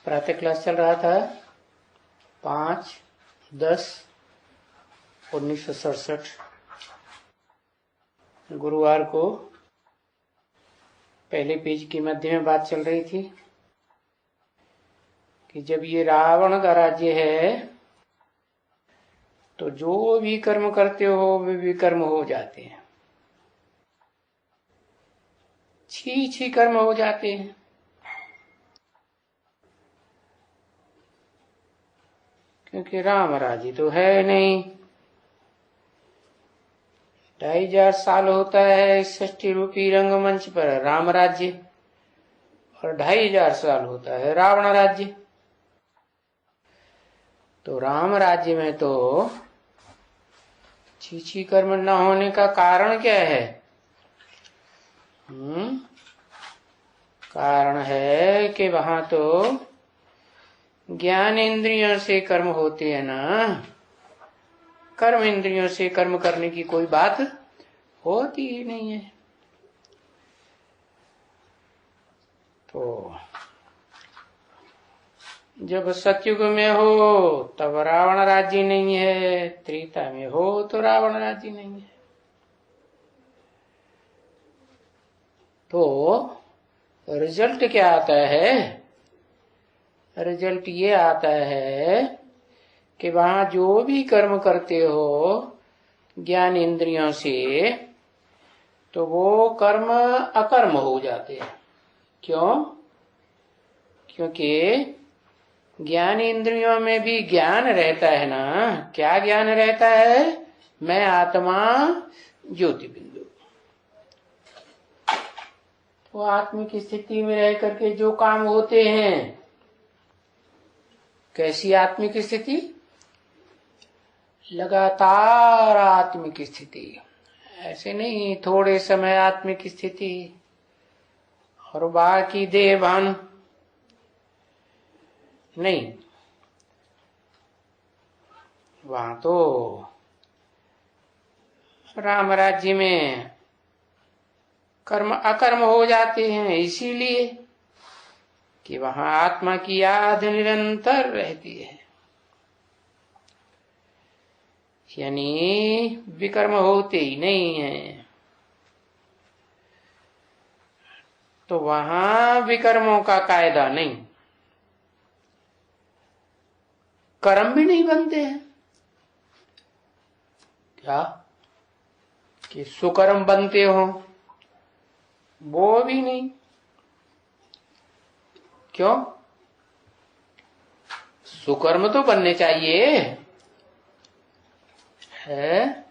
प्रातः क्लास चल रहा था 5/10/1967 गुरुवार को। पहले पेज की मध्य में बात चल रही थी कि जब ये रावण का राज्य है तो जो भी कर्म करते हो वे विकर्म हो जाते हैं, छी छी कर्म हो जाते हैं। क्योंकि राम राज्य तो है नहीं। 2500 साल होता है 60 रूपी रंगमंच पर राम राज्य, और 2500 साल होता है रावण राज्य। तो राम राज्य में तो छी कर्म न होने का कारण क्या है? कारण है कि वहां तो ज्ञान इंद्रियों से कर्म होते हैं ना, कर्म इंद्रियों से कर्म करने की कोई बात होती ही नहीं है। तो जब सतयुग में हो तब रावण राज्य नहीं है, त्रेता में हो तो रावण राज्य नहीं है। तो रिजल्ट क्या आता है? रिजल्ट ये आता है कि वहां जो भी कर्म करते हो ज्ञान इंद्रियों से, तो वो कर्म अकर्म हो जाते हैं। क्यों? क्योंकि ज्ञान इंद्रियों में भी ज्ञान रहता है ना। क्या ज्ञान रहता है? मैं आत्मा ज्योति बिंदु। तो आत्मिक स्थिति में रह करके जो काम होते हैं, कैसी आत्मिक स्थिति? लगातार आत्मिक स्थिति। ऐसे नहीं थोड़े समय आत्मिक स्थिति और बाकी देह भान नहीं। वहां तो राम राज्य में कर्म अकर्म हो जाते हैं, इसीलिए कि वहां आत्मा की याद निरंतर रहती है, यानी विकर्म होते ही नहीं है। तो वहां विकर्मों का कायदा नहीं, कर्म भी नहीं बनते हैं। क्या कि सुकर्म बनते हो? वो भी नहीं। क्यों? सुकर्म तो बनने चाहिए है,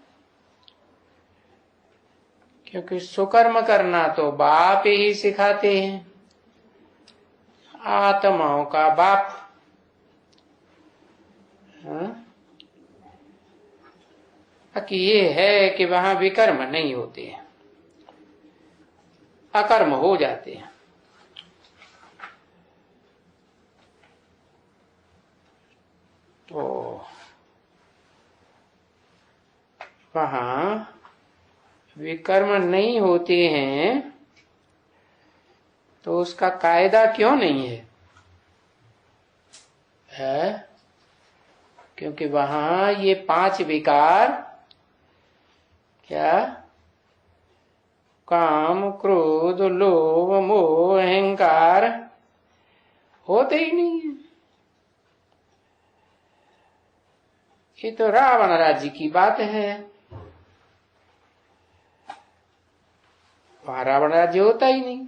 क्योंकि सुकर्म करना तो बाप ही सिखाते हैं, आत्माओं का बाप। कि ये है कि वहां विकर्म नहीं होते हैं, अकर्म हो जाते हैं। तो वहां विकर्म नहीं होते हैं तो उसका कायदा क्यों नहीं है? क्योंकि वहां ये 5 विकार, क्या? काम, क्रोध, लोभ, मोह, अहंकार होते ही नहीं है। ये तो रावण राज्य की बात है। वहां रावण राज्य होता ही नहीं,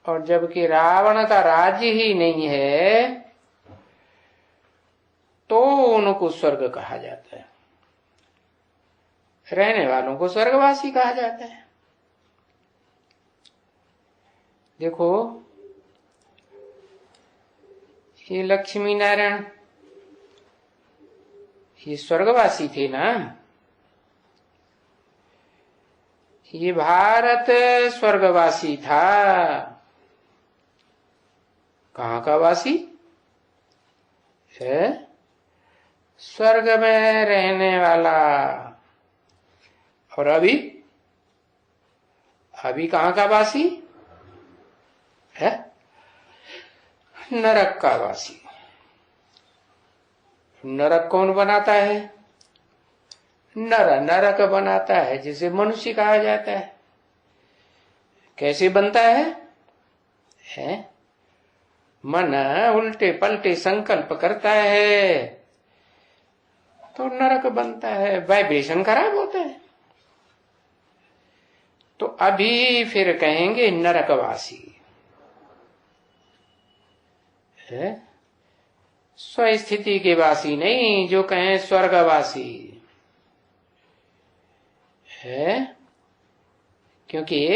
और जबकि रावण का राज्य ही नहीं है तो उनको स्वर्ग कहा जाता है, रहने वालों को स्वर्गवासी कहा जाता है। देखो ये लक्ष्मी नारायण, ये स्वर्गवासी थे ना। ये भारत स्वर्गवासी था। कहाँ का वासी है? स्वर्ग में रहने वाला। और अभी कहाँ का वासी है? नरक का वासी। नरक कौन बनाता है? नरक बनाता है, जिसे मनुष्य कहा जाता है। कैसे बनता है? मन उल्टे पलटे संकल्प करता है तो नरक बनता है, वाइब्रेशन खराब होता है। तो अभी फिर कहेंगे नरकवासी है, स्वस्थिति के वासी नहीं, जो कहें स्वर्गवासी है। क्योंकि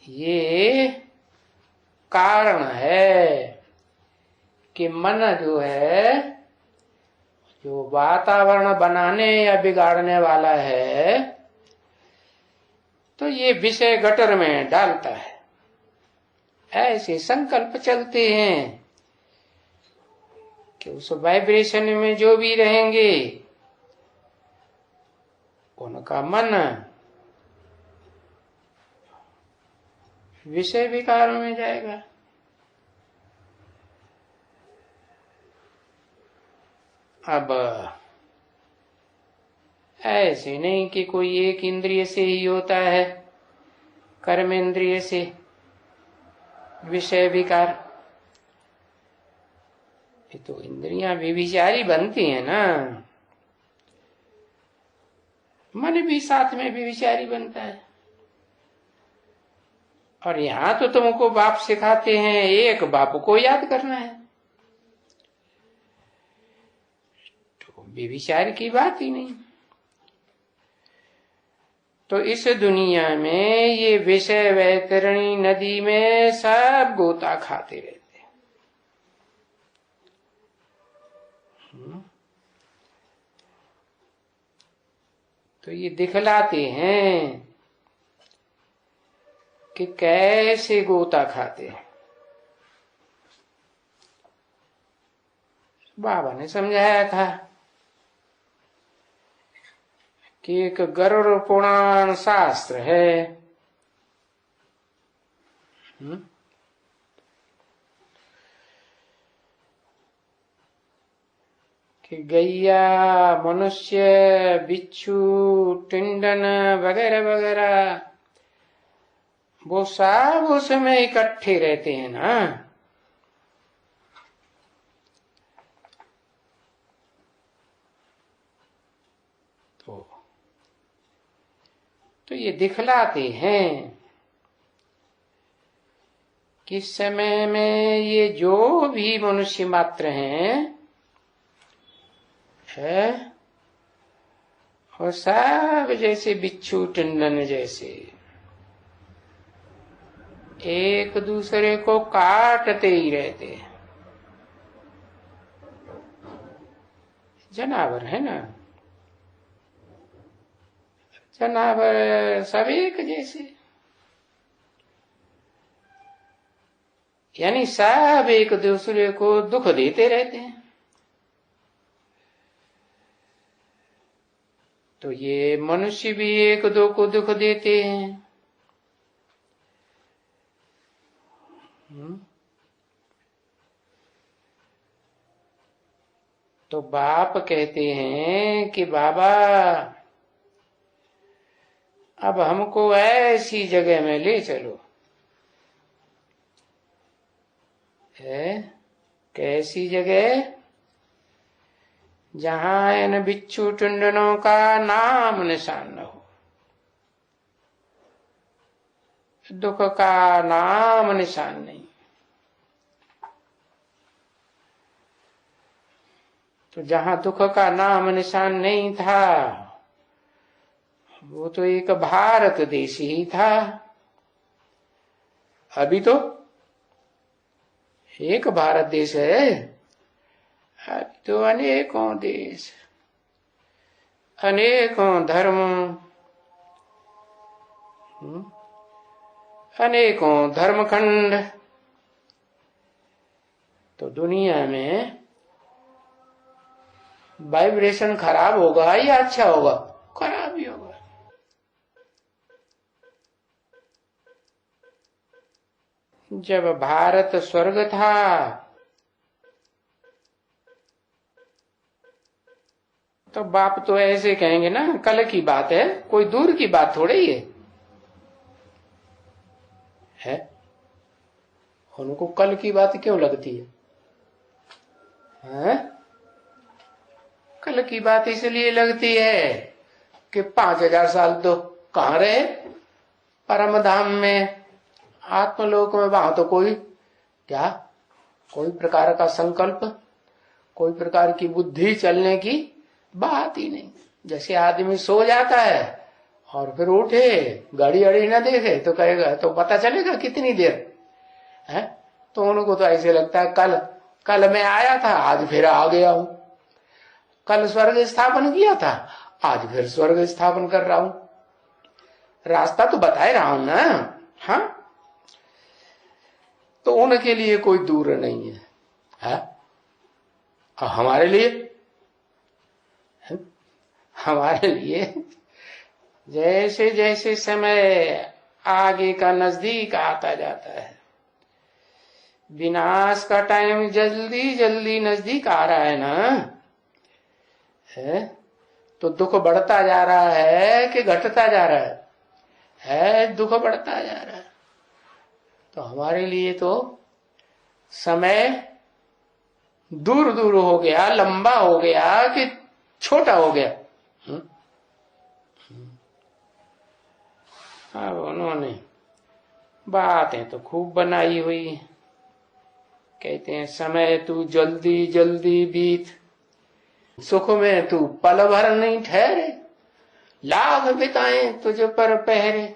ये कारण है कि मन जो है, जो वातावरण बनाने या बिगाड़ने वाला है, तो ये विषय गटर में डालता है। ऐसे संकल्प चलते हैं कि उस वाइब्रेशन में जो भी रहेंगे उनका मन विषय विकारों में जाएगा। अब ऐसे नहीं कि कोई एक इंद्रिय से ही होता है, कर्मेंद्रिय से विषय विकार। ये तो इंद्रियां व्यभिचारी बनती है ना, मन भी साथ में व्यभिचारी बनता है। और यहां तो तुमको बाप सिखाते हैं एक बाप को याद करना है, तो व्यभिचार की बात ही नहीं। तो इस दुनिया में ये विषय वैतरणी नदी में सब गोता खाते रहते। तो ये दिखलाते हैं कि कैसे गोता खाते हैं। बाबा ने समझाया था कि एक गरुड़ पुराण शास्त्र है, कि गैया, मनुष्य, बिच्छू, टिंडन वगैरह वगैरह वो सब उसमें इकट्ठे रहते हैं ना। तो ये दिखलाते हैं कि समय में ये जो भी मनुष्य मात्र हैं है, और सब जैसे बिच्छू टिंडन जैसे एक दूसरे को काटते ही रहते हैं। जनावर है ना, जनावर सब एक जैसे, यानी सब एक दूसरे को दुख देते रहते हैं। तो ये मनुष्य भी एक दो को दुख देते हैं। तो बाप कहते हैं कि बाबा अब हमको ऐसी जगह में ले चलो। है कैसी जगह? जहां इन बिच्छू टुंडनों का नाम निशान न हो, दुख का नाम निशान नहीं। तो जहां दुख का नाम निशान नहीं था वो तो एक भारत देश ही था। अभी तो एक भारत देश है, अभी तो अनेकों देश, अनेकों धर्म, अनेकों धर्मखंड। तो दुनिया में वाइब्रेशन खराब होगा या अच्छा होगा? खराब ही होगा। जब भारत स्वर्ग था तो बाप तो ऐसे कहेंगे ना, कल की बात है, कोई दूर की बात थोड़ी है। उनको कल की बात क्यों लगती है? कल की बात इसलिए लगती है कि 5000 साल तो कहाँ रहे परम धाम में, आत्मलोक में। वहां तो कोई क्या, कोई प्रकार का संकल्प, कोई प्रकार की बुद्धि चलने की बात ही नहीं। जैसे आदमी सो जाता है और फिर उठे, घड़ी अड़ी ना देखे तो कहेगा, तो पता चलेगा कितनी देर है। तो उनको तो ऐसे लगता है कल मैं आया था, आज फिर आ गया हूं। कल स्वर्ग स्थापन किया था, आज फिर स्वर्ग स्थापन कर रहा हूं। रास्ता तो बताए रहा हूं ना। हाँ, तो उनके लिए कोई दूर नहीं है? हमारे लिए, हमारे लिए जैसे जैसे समय आगे का नजदीक आता जाता है, विनाश का टाइम जल्दी जल्दी नजदीक आ रहा है ना, है? तो दुख बढ़ता जा रहा है कि घटता जा रहा है? दुख बढ़ता जा रहा है। तो हमारे लिए तो समय दूर दूर हो गया, लंबा हो गया कि छोटा हो गया। अब उन्होंने बातें तो खूब बनाई हुई है। कहते हैं समय तू जल्दी जल्दी बीत, सुख में तू पल भर नहीं ठहरे, लाख बिताए तुझ पर पहरे,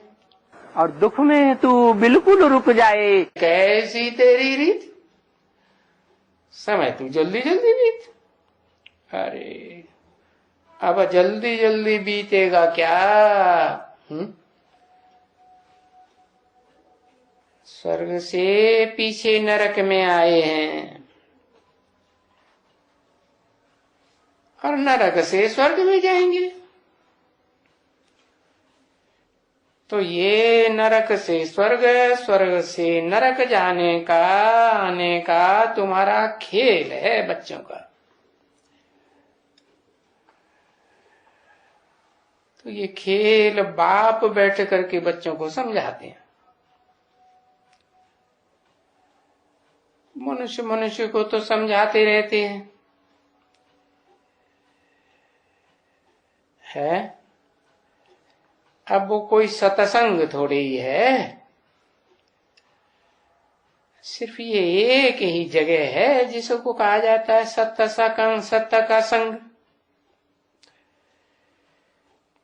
और दुख में तू बिल्कुल रुक जाए, कैसी तेरी रीत, समय तू जल्दी जल्दी बीत। अरे अब जल्दी जल्दी बीतेगा क्या? स्वर्ग से पीछे नरक में आए हैं और नरक से स्वर्ग में जाएंगे। तो ये नरक से स्वर्ग, स्वर्ग से नरक जाने का, आने का तुम्हारा खेल है बच्चों का। तो ये खेल बाप बैठ करके बच्चों को समझाते हैं। मनुष्य मनुष्य को तो समझाते रहते हैं, है? अब वो कोई सत्संग थोड़ी ही है, सिर्फ ये एक ही जगह है जिसको कहा जाता है सत्संग, सत्य का संग।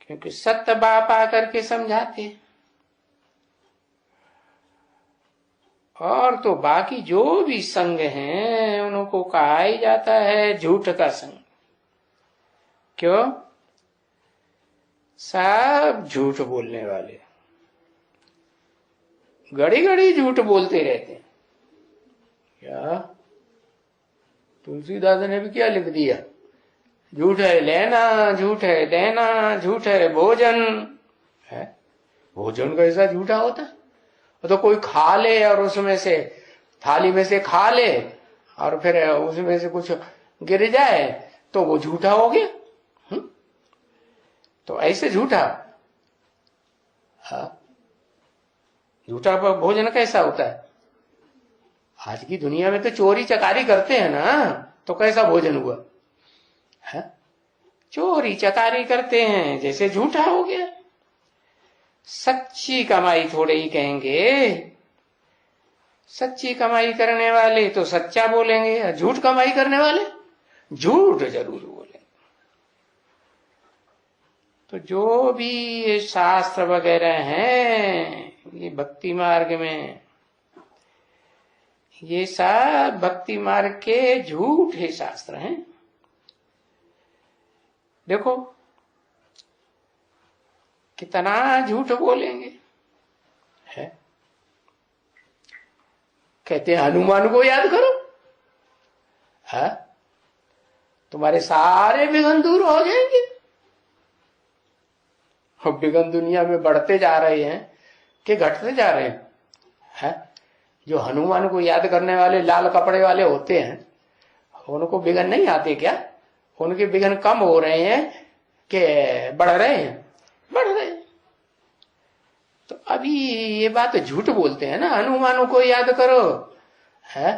क्योंकि सत्य बाप आकर के समझाते हैं, और तो बाकी जो भी संग हैं उनको कहा ही जाता है झूठ का संग। क्यों? सब झूठ बोलने वाले, घड़ी घड़ी झूठ बोलते रहते हैं। क्या तुलसीदास ने भी क्या लिख दिया? झूठ है लेना, झूठ है देना, झूठ है भोजन। है भोजन कैसा झूठा होता है? तो कोई खा ले और उसमें से, थाली में से खा ले और फिर उसमें से कुछ गिर जाए तो वो झूठा हो गया। तो ऐसे झूठा, झूठा भोजन कैसा होता है? आज की दुनिया में तो चोरी चकारी करते हैं ना, तो कैसा भोजन हुआ है? चोरी चकारी करते हैं, जैसे झूठा हो गया। सच्ची कमाई थोड़े ही कहेंगे, सच्ची कमाई करने वाले तो सच्चा बोलेंगे, झूठ कमाई करने वाले झूठ जरूर बोलेंगे। तो जो भी ये शास्त्र वगैरह हैं ये भक्ति मार्ग में, ये सब भक्ति मार्ग के झूठे शास्त्र हैं। देखो कितना झूठ बोलेंगे, है? कहते हैं हनुमान को याद करो, है? तुम्हारे सारे विघ्न दूर हो जाएंगे। विघ्न दुनिया में बढ़ते जा रहे हैं कि घटते जा रहे हैं? है? जो हनुमान को याद करने वाले लाल कपड़े वाले होते हैं, उनको विघ्न नहीं आते क्या? उनके विघ्न कम हो रहे हैं कि बढ़ रहे हैं? बढ़ रहे हैं। तो अभी ये बात झूठ बोलते हैं ना, हनुमानों को याद करो है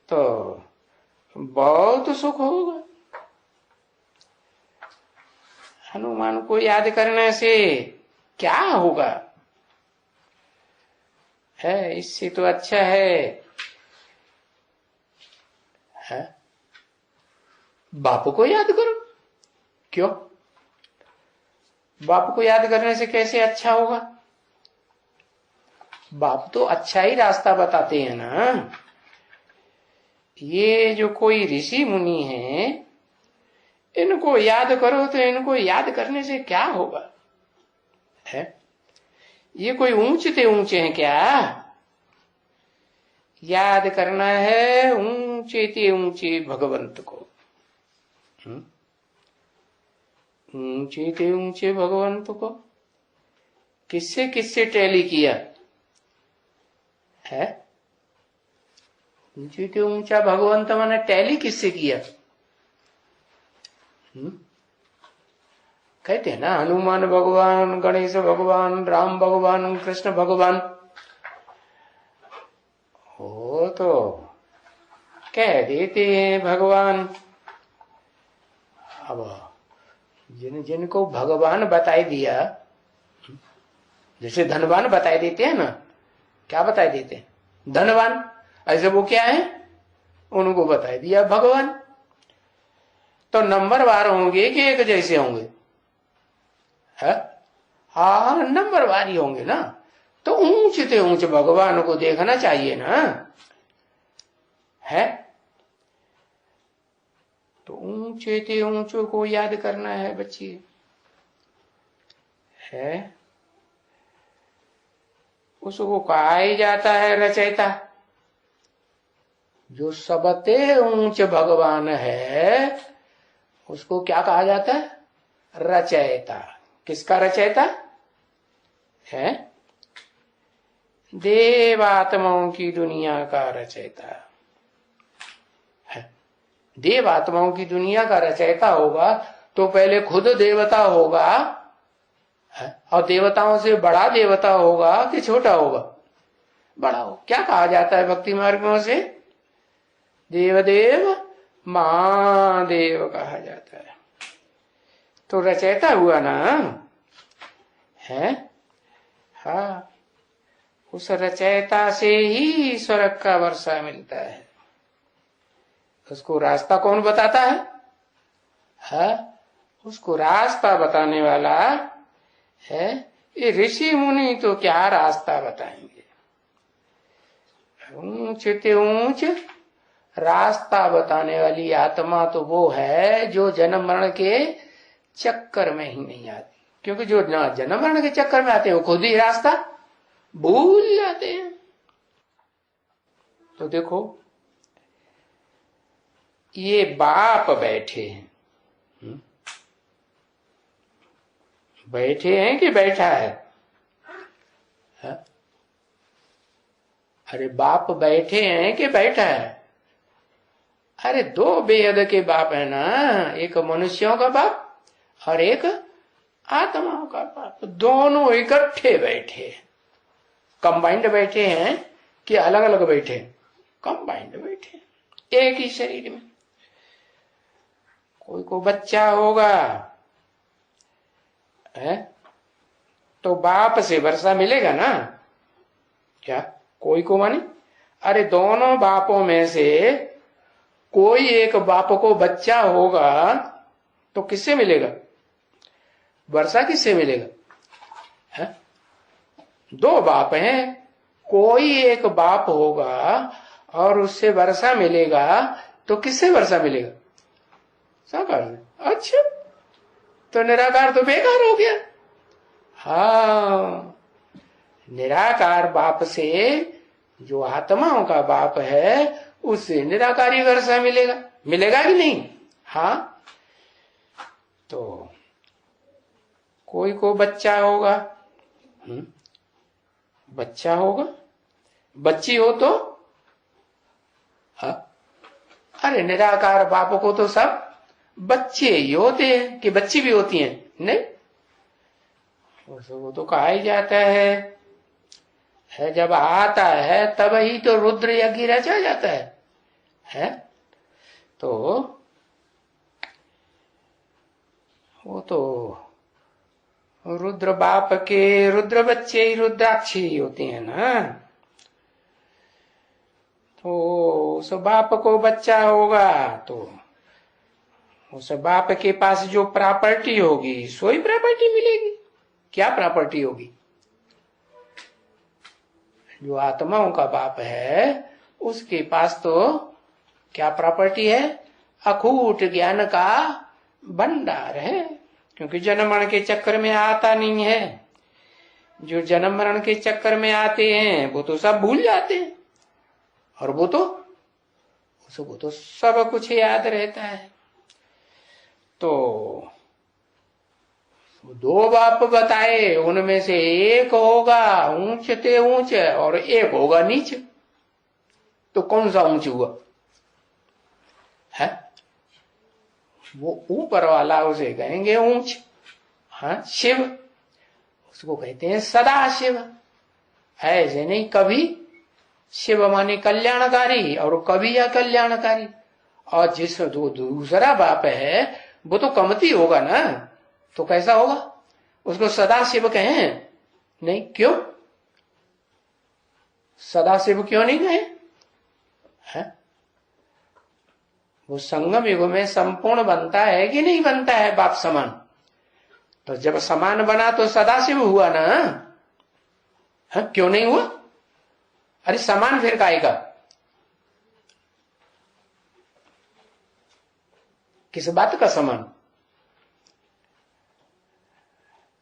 तो बहुत सुख होगा। हनुमान को याद करने से क्या होगा? है इससे तो अच्छा है बाप को याद करो। क्यों? बाप को याद करने से कैसे अच्छा होगा? बाप तो अच्छा ही रास्ता बताते हैं ना। ये जो कोई ऋषि मुनि है, इनको याद करो तो इनको याद करने से क्या होगा? है ये कोई ऊंचे हैं क्या? याद करना है ऊंचे भगवंत को। ऊंचे भगवंत को किससे टैली किया है? ऊंचा भगवंत माने टैली किससे किया? कहते हैं ना हनुमान भगवान, गणेश भगवान, राम भगवान, कृष्ण भगवान। हो तो कह देते हैं भगवान। अब जिनको भगवान बताई दिया, जैसे धनवान बताई देते हैं ना, क्या बताई देते हैं? धनवान। ऐसे वो क्या है? उनको बताई दिया भगवान। तो नंबरवार होंगे कि एक जैसे होंगे? है हाँ, नंबरवार ही होंगे ना। तो ऊंचे भगवान को देखना चाहिए ना। है तो ऊंचों को याद करना है बच्चे। है उसको कहा ही जाता है रचयिता। जो सबते ऊंच भगवान है उसको क्या कहा जाता है? रचयिता। किसका रचयिता है? देवात्माओं की दुनिया का रचयिता है। देवात्माओं की दुनिया का रचयिता होगा तो पहले खुद देवता होगा है? और देवताओं से बड़ा देवता होगा कि छोटा होगा? बड़ा हो। क्या कहा जाता है भक्ति मार्गों से? देवदेव महादेव कहा जाता है। तो रचयिता हुआ ना है। हाँ, उस रचयिता से ही स्वर्ग का वर्षा मिलता है। उसको रास्ता कौन बताता है? उसको रास्ता बताने वाला है ये ऋषि मुनि। तो क्या रास्ता बताएंगे? ऊंच रास्ता बताने वाली आत्मा तो वो है जो जन्म मरण के चक्कर में ही नहीं आती। क्योंकि जो जन्म मरण के चक्कर में आते हैं वो खुद ही रास्ता भूल जाते हैं। तो देखो ये बाप बैठे हैं। बैठे हैं कि बैठा है? अरे बाप बैठे हैं कि बैठा है? अरे दो बेहद के बाप है ना, एक मनुष्यों का बाप और एक आत्माओं का बाप। दोनों इकट्ठे बैठे, कंबाइंड बैठे हैं कि अलग अलग बैठे? कंबाइंड बैठे, एक ही शरीर में। कोई को बच्चा होगा है तो बाप से वर्षा मिलेगा ना? क्या कोई को माने? अरे दोनों बापों में से कोई एक बाप को बच्चा होगा तो किससे मिलेगा वर्षा? किससे मिलेगा? है? दो बाप हैं, कोई एक बाप होगा और उससे वर्षा मिलेगा तो किससे वर्षा मिलेगा? साकार से। अच्छा, तो निराकार तो बेकार हो गया। हाँ, निराकार बाप से जो आत्माओं का बाप है उससे निराकारी वर्षा मिलेगा। मिलेगा कि नहीं? हाँ, तो कोई को बच्चा होगा, बच्चा होगा बच्ची हो तो हाँ? अरे निराकार बाप को तो सब बच्चे ही होते हैं कि बच्ची भी होती हैं? नहीं, वो तो कहा ही जाता है जब आता है तब ही तो रुद्र यज्ञ रचा जाता है? तो वो तो रुद्र बाप के रुद्र बच्चे ही रुद्राक्षी ही होते हैं ना। तो उस बाप को बच्चा होगा तो उस बाप के पास जो प्रॉपर्टी होगी सो ही प्रॉपर्टी मिलेगी। क्या प्रॉपर्टी होगी? जो आत्माओं का बाप है उसके पास तो क्या प्रॉपर्टी है? अखूट ज्ञान का भंडार है, क्योंकि जन्म मरण के चक्कर में आता नहीं है। जो जन्म मरण के चक्कर में आते हैं वो तो सब भूल जाते हैं, और वो तो सब कुछ याद रहता है। तो दो बाप बताए, उनमें से एक होगा ऊंच ते ऊंच और एक होगा नीच। तो कौन सा ऊंच हुआ है? वो ऊपर वाला उसे कहेंगे ऊंच। हाँ, शिव उसको कहते हैं सदा शिव। ऐसे नहीं कभी शिव माने कल्याणकारी और कभी अकल्याणकारी। और जिस जो दूसरा बाप है वो तो कमती होगा ना, तो कैसा होगा? उसको सदा शिव कहें? नहीं, क्यों सदा शिव क्यों नहीं कहें? है? वो संगम युग में संपूर्ण बनता है कि नहीं बनता है बाप समान? तो जब समान बना तो सदाशिव हुआ ना। है? क्यों नहीं हुआ? अरे समान फिर काएगा? किस बात का समान?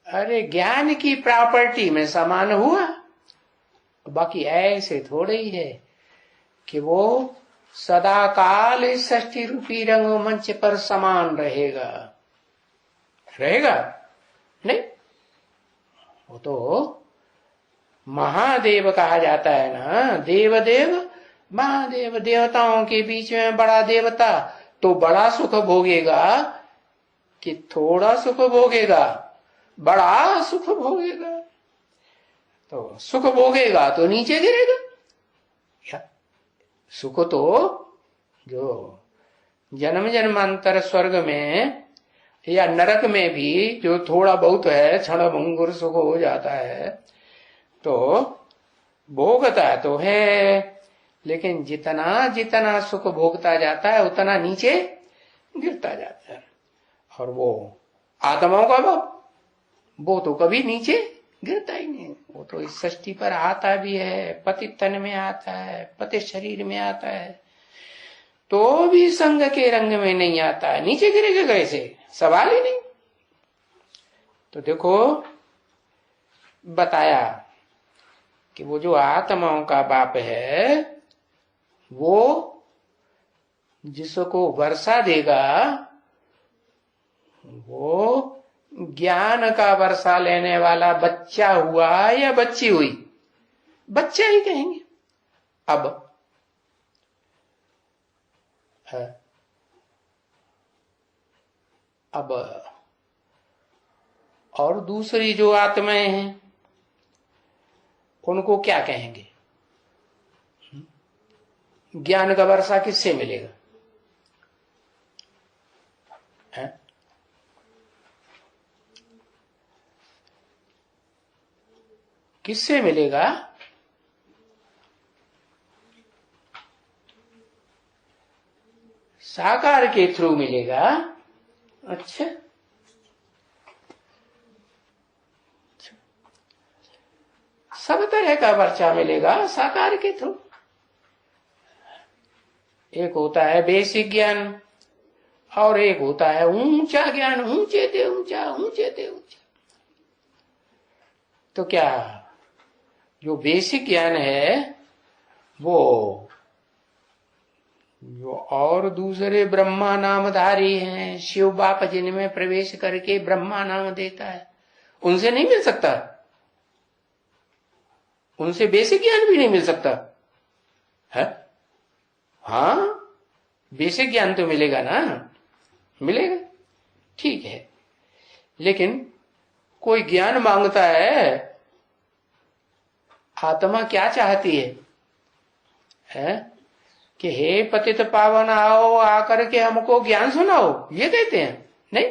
अरे ज्ञान की प्रॉपर्टी में समान हुआ। बाकी ऐसे थोड़े ही है कि वो सदा काल षष्ठी रूपी रंगमंच पर समान रहेगा नहीं। वो तो महादेव कहा जाता है ना, देव महादेव। देवताओं के बीच में बड़ा देवता तो बड़ा सुख भोगेगा कि थोड़ा सुख भोगेगा? बड़ा सुख भोगेगा। तो सुख भोगेगा तो नीचे गिरेगा। सुख तो जो जन्म जन्मांतर स्वर्ग में या नरक में भी जो थोड़ा बहुत है, क्षण भंगुर सुख हो जाता है, तो भोगता तो है, लेकिन जितना जितना सुख भोगता जाता है उतना नीचे गिरता जाता है। और वो आत्माओं का बाप वो तो कभी नीचे गिरता ही नहीं। वो तो इस सृष्टि पर आता भी है, पति तन में आता है, पति शरीर में आता है, तो भी संग के रंग में नहीं आता है। नीचे गिरेगा कैसे? सवाल ही नहीं। तो देखो बताया कि वो जो आत्माओं का बाप है वो जिसको वर्षा देगा वो ज्ञान का वर्षा लेने वाला बच्चा हुआ या बच्ची हुई? बच्चा ही कहेंगे। अब और दूसरी जो आत्माएं हैं उनको क्या कहेंगे? ज्ञान का वर्षा किससे मिलेगा? है? किससे मिलेगा? साकार के थ्रू मिलेगा। अच्छा, सब तरह का वर्षा मिलेगा साकार के थ्रू। एक होता है बेसिक ज्ञान और एक होता है ऊंचा ज्ञान, ऊंचे ते ऊंचा, ऊंचे ते ऊंचा। तो क्या जो बेसिक ज्ञान है वो जो और दूसरे ब्रह्मा नामधारी हैं, शिव बाप जिनमें प्रवेश करके ब्रह्मा नाम देता है, उनसे नहीं मिल सकता? उनसे बेसिक ज्ञान भी नहीं मिल सकता है? हाँ, बेसिक ज्ञान तो मिलेगा ना, मिलेगा, ठीक है। लेकिन कोई ज्ञान मांगता है, आत्मा क्या चाहती है? कि हे पतित पावन आओ, आकर के हमको ज्ञान सुनाओ, ये कहते हैं? नहीं,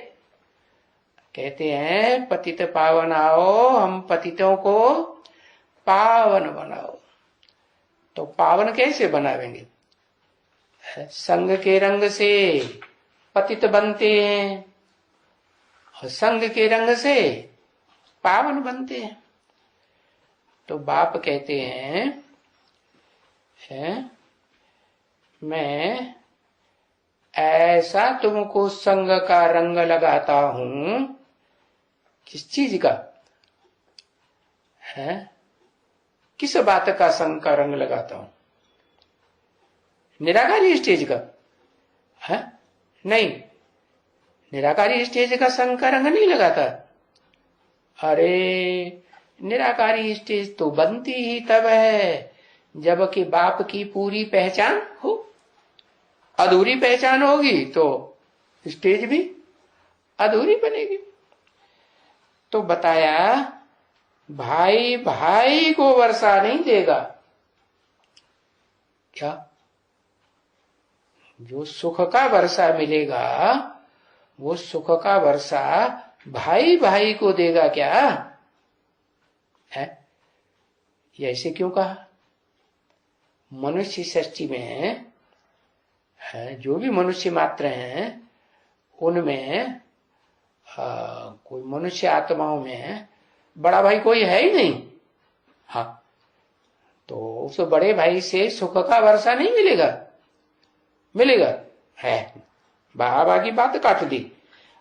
कहते हैं पतित पावन आओ, हम पतितों को पावन बनाओ। तो पावन कैसे बनावेंगे? संग के रंग से पतित बनते हैं और संग के रंग से पावन बनते हैं। तो बाप कहते हैं, मैं ऐसा तुमको संग का रंग लगाता हूं। किस चीज का है? किस बात का संग का रंग लगाता हूं? निराकारी स्टेज का है? नहीं, निराकारी स्टेज का संग का रंग नहीं लगाता। अरे निराकारी स्टेज तो बनती ही तब है जबकि बाप की पूरी पहचान हो। अधूरी पहचान होगी तो स्टेज भी अधूरी बनेगी। तो बताया भाई भाई को वर्षा नहीं देगा। क्या? जो सुख का वर्षा मिलेगा वो सुख का वर्षा भाई भाई को देगा क्या है? ये ऐसे क्यों कहा? मनुष्य सृष्टि में है, जो भी मनुष्य मात्र हैं उनमें कोई मनुष्य आत्माओं में बड़ा भाई कोई है ही नहीं। हाँ, तो उस बड़े भाई से सुख का वर्षा नहीं मिलेगा? मिलेगा है? बाबा की बात काट दी।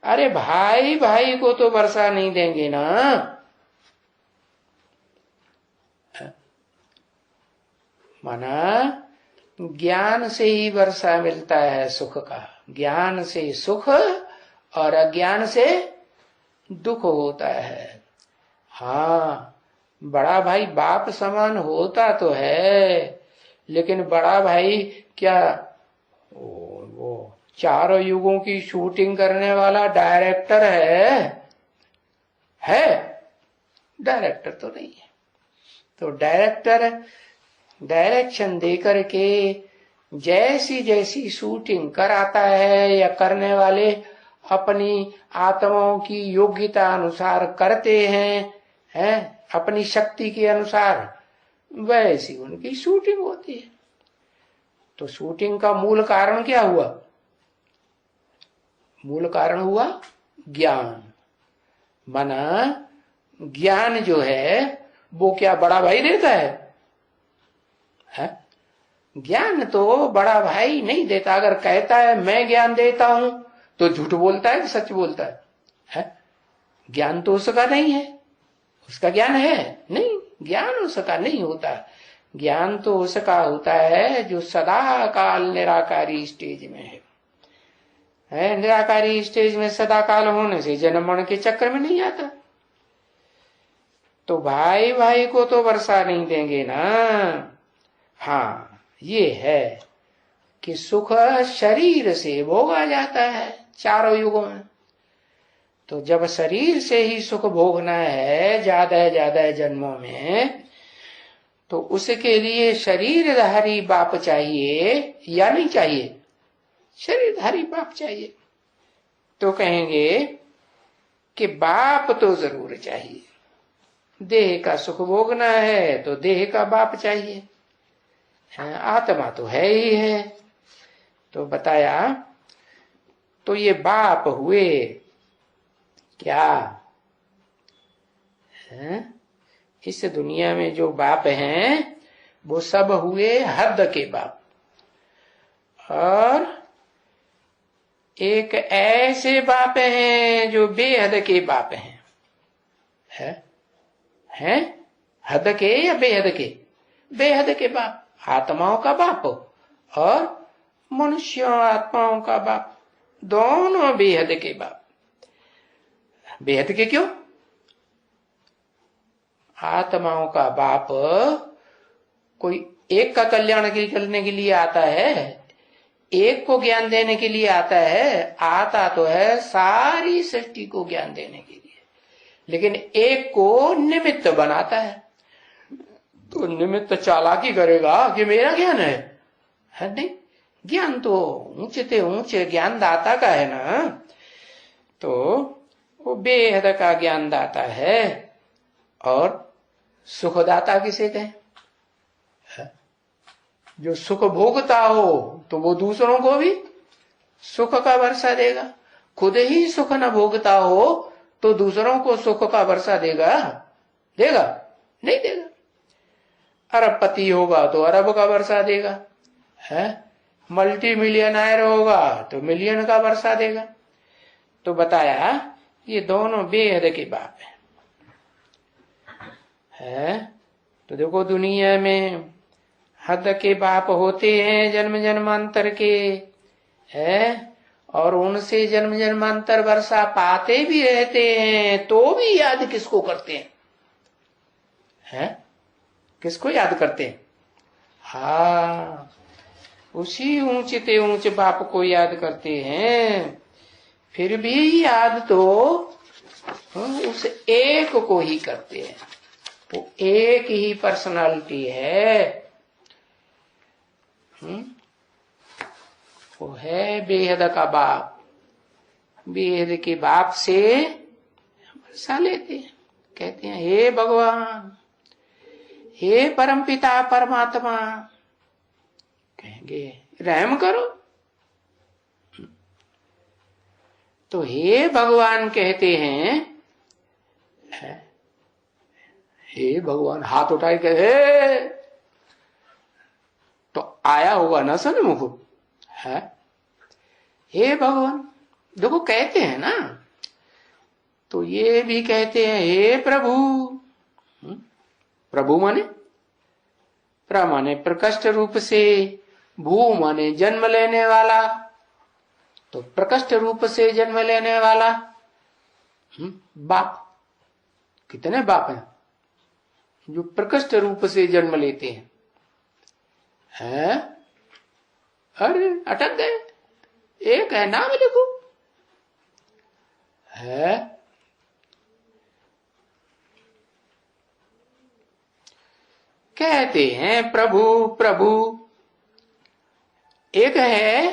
अरे भाई भाई को तो वर्षा नहीं देंगे ना। माना ज्ञान से ही वर्षा मिलता है सुख का। ज्ञान से सुख और अज्ञान से दुख होता है। हाँ, बड़ा भाई बाप समान होता तो है, लेकिन बड़ा भाई क्या वो चारों युगों की शूटिंग करने वाला डायरेक्टर है? डायरेक्टर तो नहीं है। तो डायरेक्टर डायरेक्शन देकर के जैसी जैसी शूटिंग कराता है या करने वाले अपनी आत्माओं की योग्यता अनुसार करते हैं अपनी शक्ति के अनुसार, वैसी उनकी शूटिंग होती है। तो शूटिंग का मूल कारण क्या हुआ? मूल कारण हुआ ज्ञान। माना ज्ञान जो है वो क्या बड़ा भाई देता है? ज्ञान तो बड़ा भाई नहीं देता। अगर कहता है मैं ज्ञान देता हूं तो झूठ बोलता है कि सच बोलता है? ज्ञान तो उसका नहीं है। उसका ज्ञान है नहीं, ज्ञान उसका नहीं होता। ज्ञान तो उसका होता है जो सदा काल निराकारी स्टेज में है। निराकारी स्टेज में सदा काल होने से जन्म मरण के चक्कर में नहीं आता। तो भाई भाई को तो वर्षा नहीं देंगे ना। हाँ, ये है कि सुख शरीर से भोगा जाता है चारों युगों में। तो जब शरीर से ही सुख भोगना है ज्यादा जन्मों में, तो उसके लिए शरीरधारी बाप चाहिए या नहीं चाहिए? शरीरधारी बाप चाहिए। तो कहेंगे कि बाप तो जरूर चाहिए। देह का सुख भोगना है तो देह का बाप चाहिए। आत्मा तो है ही है। तो बताया तो ये बाप हुए क्या है? इस दुनिया में जो बाप हैं वो सब हुए हद के बाप, और एक ऐसे बाप हैं जो बेहद के बाप हैं हद के या बेहद के? बेहद के बाप, आत्माओं का बाप और मनुष्यों आत्माओं का बाप, दोनों बेहद के बाप। बेहद के क्यों? आत्माओं का बाप कोई एक का कल्याण करने के लिए आता है, एक को ज्ञान देने के लिए आता है, आता तो है सारी सृष्टि को ज्ञान देने के लिए, लेकिन एक को निमित्त बनाता है। तो निमित्त चालाकी करेगा कि मेरा ज्ञान है नहीं, ज्ञान तो ऊंचे से ऊंचे ज्ञान दाता का है ना। तो वो बेहद का ज्ञान दाता है। और सुखदाता किसे कहें? जो सुख भोगता हो तो वो दूसरों को भी सुख का वर्षा देगा। खुद ही सुख न भोगता हो तो दूसरों को सुख का वर्षा देगा? देगा? नहीं देगा। अरबपति होगा तो अरब का वर्षा देगा, है मल्टी मिलियनर होगा तो मिलियन का वर्षा देगा। तो बताया ये दोनों बेहद के बाप है। तो देखो दुनिया में हद के बाप होते हैं जन्म जन्मांतर के, है, और उनसे जन्म जन्मांतर वर्षा पाते भी रहते हैं, तो भी याद किसको करते हैं? किसको याद करते हैं? हाँ, उसी ऊंचे ऊंचे बाप को याद करते हैं। फिर भी याद तो उस एक को ही करते हैं। वो एक ही पर्सनालिटी है। वो है बेहद का बाप। बेहद के बाप से वर्षा लेते हैं, कहते हैं हे भगवान, हे परमपिता परमात्मा, कहेंगे रहम करो। तो हे भगवान कहते हैं, हे भगवान हाथ उठाए कहे तो आया होगा ना सन्मुख है। हे भगवान देखो कहते हैं ना, तो ये भी कहते हैं हे प्रभु। प्रभु माने माने प्रकष्ट रूप से, भू माने जन्म लेने वाला, तो प्रकष्ट रूप से जन्म लेने वाला बाप। कितने बाप हैं जो प्रकष्ट रूप से जन्म लेते हैं? अरे अटक गए, एक है नाम लिखो। है कहते हैं प्रभु प्रभु, एक है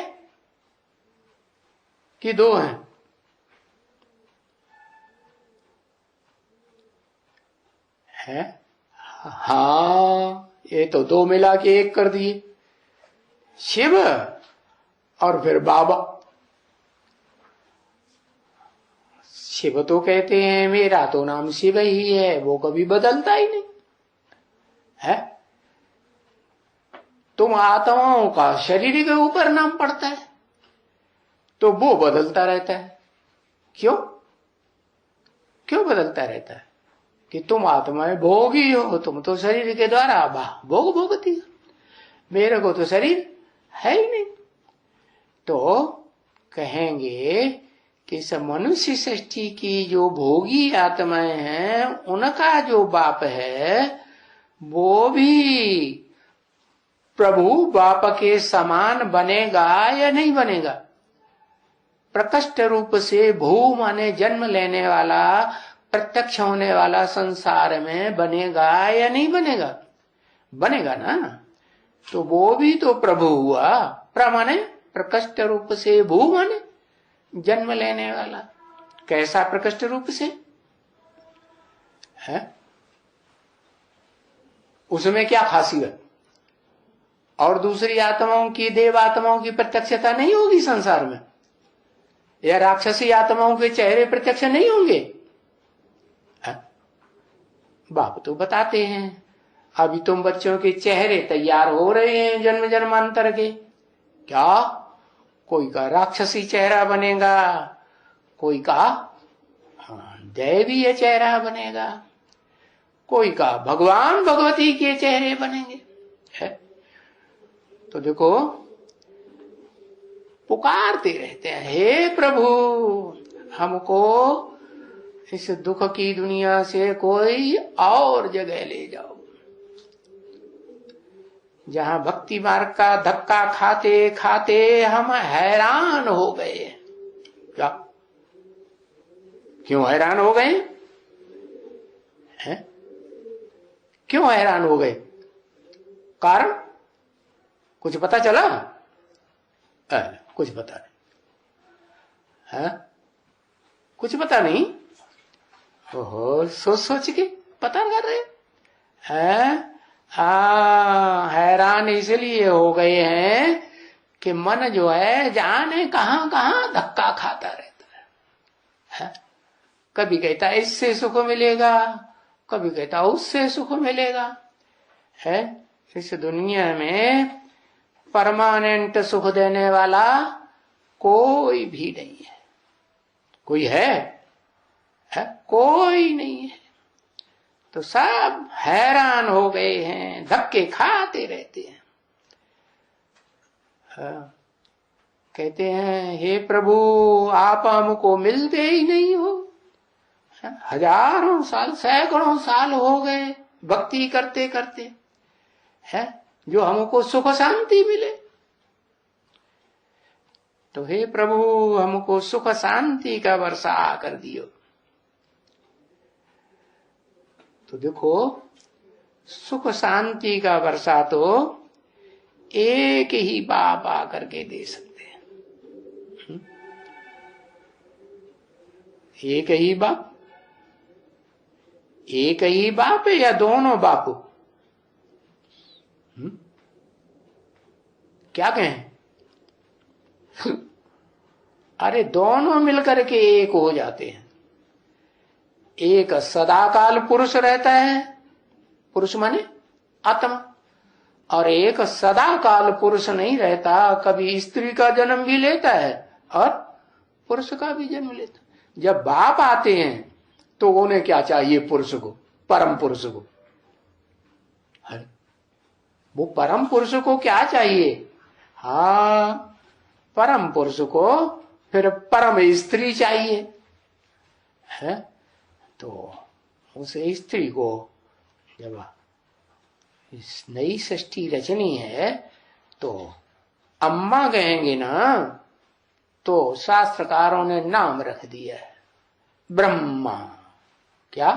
कि दो हैं? हाँ, ये तो दो मिला के एक कर दिए, शिव और फिर बाबा। शिव तो कहते हैं मेरा तो नाम शिव ही है, वो कभी बदलता ही नहीं है। तुम आत्माओं का शरीर के ऊपर नाम पड़ता है तो वो बदलता रहता है। क्यों क्यों बदलता रहता है? कि तुम आत्माएं भोगी हो, तुम तो शरीर के द्वारा भोग भोगती हो, मेरे को तो शरीर है ही नहीं। तो कहेंगे कि सब मनुष्य सृष्टि की जो भोगी आत्माएं हैं उनका जो बाप है वो भी प्रभु बाप के समान बनेगा या नहीं बनेगा? प्रकष्ट रूप से भू माने जन्म लेने वाला, प्रत्यक्ष होने वाला संसार में बनेगा या नहीं बनेगा? बनेगा ना। तो वो भी तो प्रभु हुआ। माने प्रकष्ट रूप से, भू माने जन्म लेने वाला। कैसा प्रकष्ट रूप से है? उसमें क्या खासियत? और दूसरी आत्माओं की, देव आत्माओं की प्रत्यक्षता नहीं होगी संसार में? या राक्षसी आत्माओं के चेहरे प्रत्यक्ष नहीं होंगे? बाप तो बताते हैं अभी तुम बच्चों के चेहरे तैयार हो रहे हैं जन्म जन्मांतर के। क्या कोई का राक्षसी चेहरा बनेगा, कोई का दैवीय चेहरा बनेगा, कोई का भगवान भगवती के चेहरे बनेंगे। है तो देखो पुकारते रहते हैं हे प्रभु हमको इस दुख की दुनिया से कोई और जगह ले जाओ, जहां भक्ति मार्ग का धक्का खाते खाते हम हैरान हो गए। क्या क्यों हैरान हो गए हैं? क्यों हैरान हो गए? कारण कुछ पता चला? कुछ पता नहीं है, कुछ पता नहीं। ओहो, सोच सोच के पता कर रहे हैं। हैरान इसलिए हो गए हैं कि मन जो है जाने कहां कहां धक्का खाता रहता है। कभी कहता है इससे सुख मिलेगा, कभी कहता उससे सुख मिलेगा। है इस दुनिया में परमानेंट सुख देने वाला कोई भी नहीं है। कोई है? कोई नहीं है। तो सब हैरान हो गए हैं, धक्के खाते रहते हैं। कहते हैं हे प्रभु आप हमको मिलते ही नहीं हो। हजारों साल सैकड़ों साल हो गए भक्ति करते करते, है जो हमको सुख शांति मिले। तो हे प्रभु हमको सुख शांति का वर्षा कर दियो। तो देखो सुख शांति का वर्षा तो एक ही बाप आकर के दे सकते हैं। एक ही बाप, एक ही बाप है या दोनों बाप? क्या कहें? अरे दोनों मिलकर के एक हो जाते हैं। एक सदाकाल पुरुष रहता है, पुरुष माने आत्मा, और एक सदाकाल पुरुष नहीं रहता, कभी स्त्री का जन्म भी लेता है और पुरुष का भी जन्म लेता है। जब बाप आते हैं तो उन्हें क्या चाहिए? पुरुष को, परम पुरुष को। वो परम पुरुष को क्या चाहिए? हाँ, परम पुरुष को फिर परम स्त्री चाहिए है। तो उस स्त्री को जब इस नई सृष्टि रचनी है तो अम्मा कहेंगे ना, तो शास्त्रकारों ने नाम रख दिया है ब्रह्मा। क्या?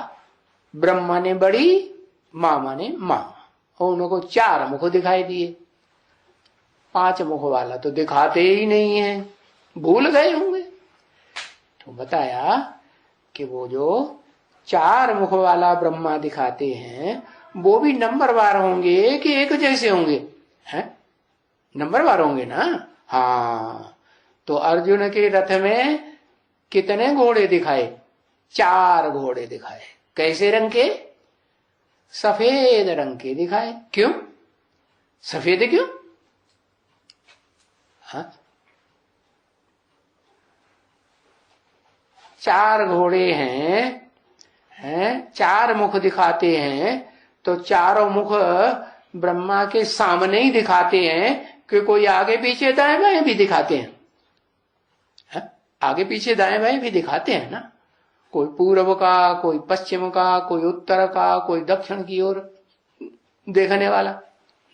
ब्रह्मा ने बड़ी, माँ माने माँ। और उनको 4 मुख दिखाई दिए। 5 मुख वाला तो दिखाते ही नहीं है, भूल गए होंगे। तो बताया कि वो जो 4 मुख वाला ब्रह्मा दिखाते हैं वो भी नंबरवार होंगे कि एक जैसे होंगे? हैं? नंबरवार होंगे ना। हाँ, तो अर्जुन के रथ में कितने घोड़े दिखाए? 4 घोड़े दिखाए। कैसे रंग के? सफेद रंग के दिखाए। क्यों सफेद? क्यों? हाँ, 4 घोड़े हैं, 4 मुख दिखाते हैं। तो चारों मुख ब्रह्मा के सामने ही दिखाते हैं कि कोई आगे पीछे दाएं बाएं भी दिखाते हैं। आगे पीछे दाएं बाएं भी दिखाते हैं ना। कोई पूर्व का, कोई पश्चिम का, कोई उत्तर का, कोई दक्षिण की ओर देखने वाला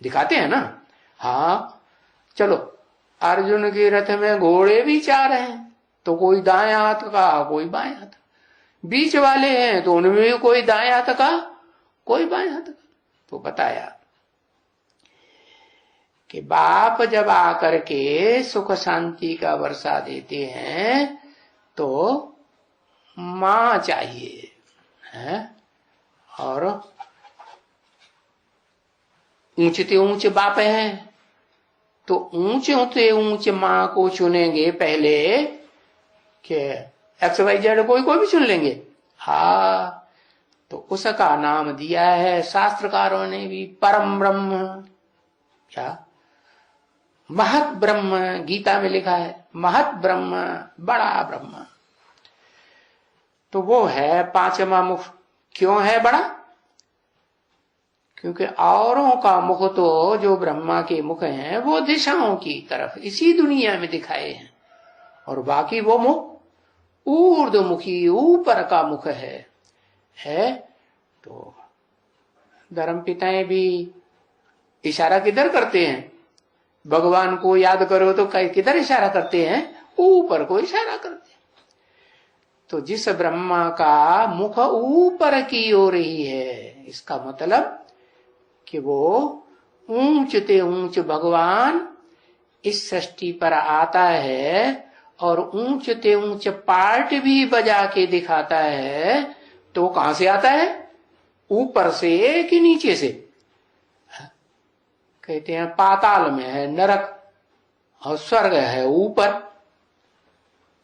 दिखाते हैं ना। हाँ, चलो अर्जुन के रथ में घोड़े भी 4 हैं, तो कोई दाएं हाथ का, कोई बाएं हाथ। बीच वाले हैं तो उनमें भी कोई दाएं हाथ का, कोई बाएं हाथ का। तो बताया कि बाप जब आकर के सुख शांति का वर्षा देते हैं तो मां चाहिए है। और ऊंचते ऊंचे बाप हैं तो ऊंचे होते ऊंचे मां को चुनेंगे पहले कि XYZ कोई भी चुन लेंगे। हाँ, तो उसका नाम दिया है शास्त्रकारों ने भी परम ब्रह्म। क्या? महत ब्रह्म। गीता में लिखा है महत ब्रह्म, बड़ा ब्रह्म। तो वो है 5वां मुख। क्यों है बड़ा? क्योंकि औरों का मुख तो जो ब्रह्मा के मुख हैं वो दिशाओं की तरफ इसी दुनिया में दिखाए हैं, और बाकी वो मुख ऊर्ध्वमुखी, ऊपर का मुख है। तो धर्म पिताएं भी इशारा किधर करते हैं? भगवान को याद करो तो किधर इशारा करते हैं? ऊपर को इशारा करते हैं। तो जिस ब्रह्मा का मुख ऊपर की ओर ही है, इसका मतलब कि वो ऊंचते ऊंच भगवान इस सृष्टि पर आता है और ऊंचते ऊंच पार्ट भी बजा के दिखाता है। तो कहां से आता है? ऊपर से कि नीचे से? कहते हैं पाताल में है नरक और स्वर्ग है ऊपर,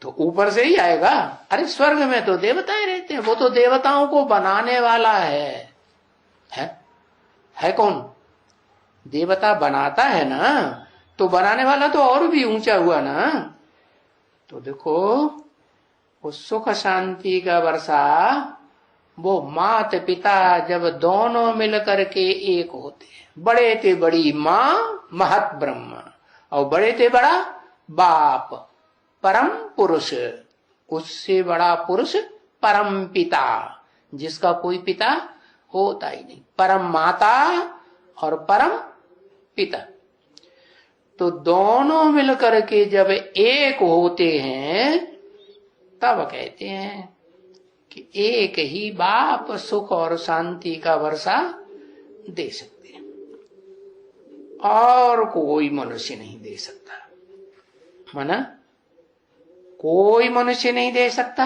तो ऊपर से ही आएगा। अरे स्वर्ग में तो देवताएं रहते हैं, वो तो देवताओं को बनाने वाला है कौन? देवता बनाता है ना, तो बनाने वाला तो और भी ऊंचा हुआ ना। तो देखो वो सुख शांति का वर्षा, वो मात पिता जब दोनों मिलकर के एक होते हैं, बड़े थे बड़ी माँ महत ब्रह्म और बड़े थे बड़ा बाप परम पुरुष, उससे बड़ा पुरुष परम पिता, जिसका कोई पिता होता ही नहीं, परम माता और परम पिता। तो दोनों मिलकर के जब एक होते हैं तब कहते हैं कि एक ही बाप सुख और शांति का वर्षा दे सकते हैं, और कोई मनुष्य नहीं दे सकता। माना कोई मनुष्य नहीं दे सकता।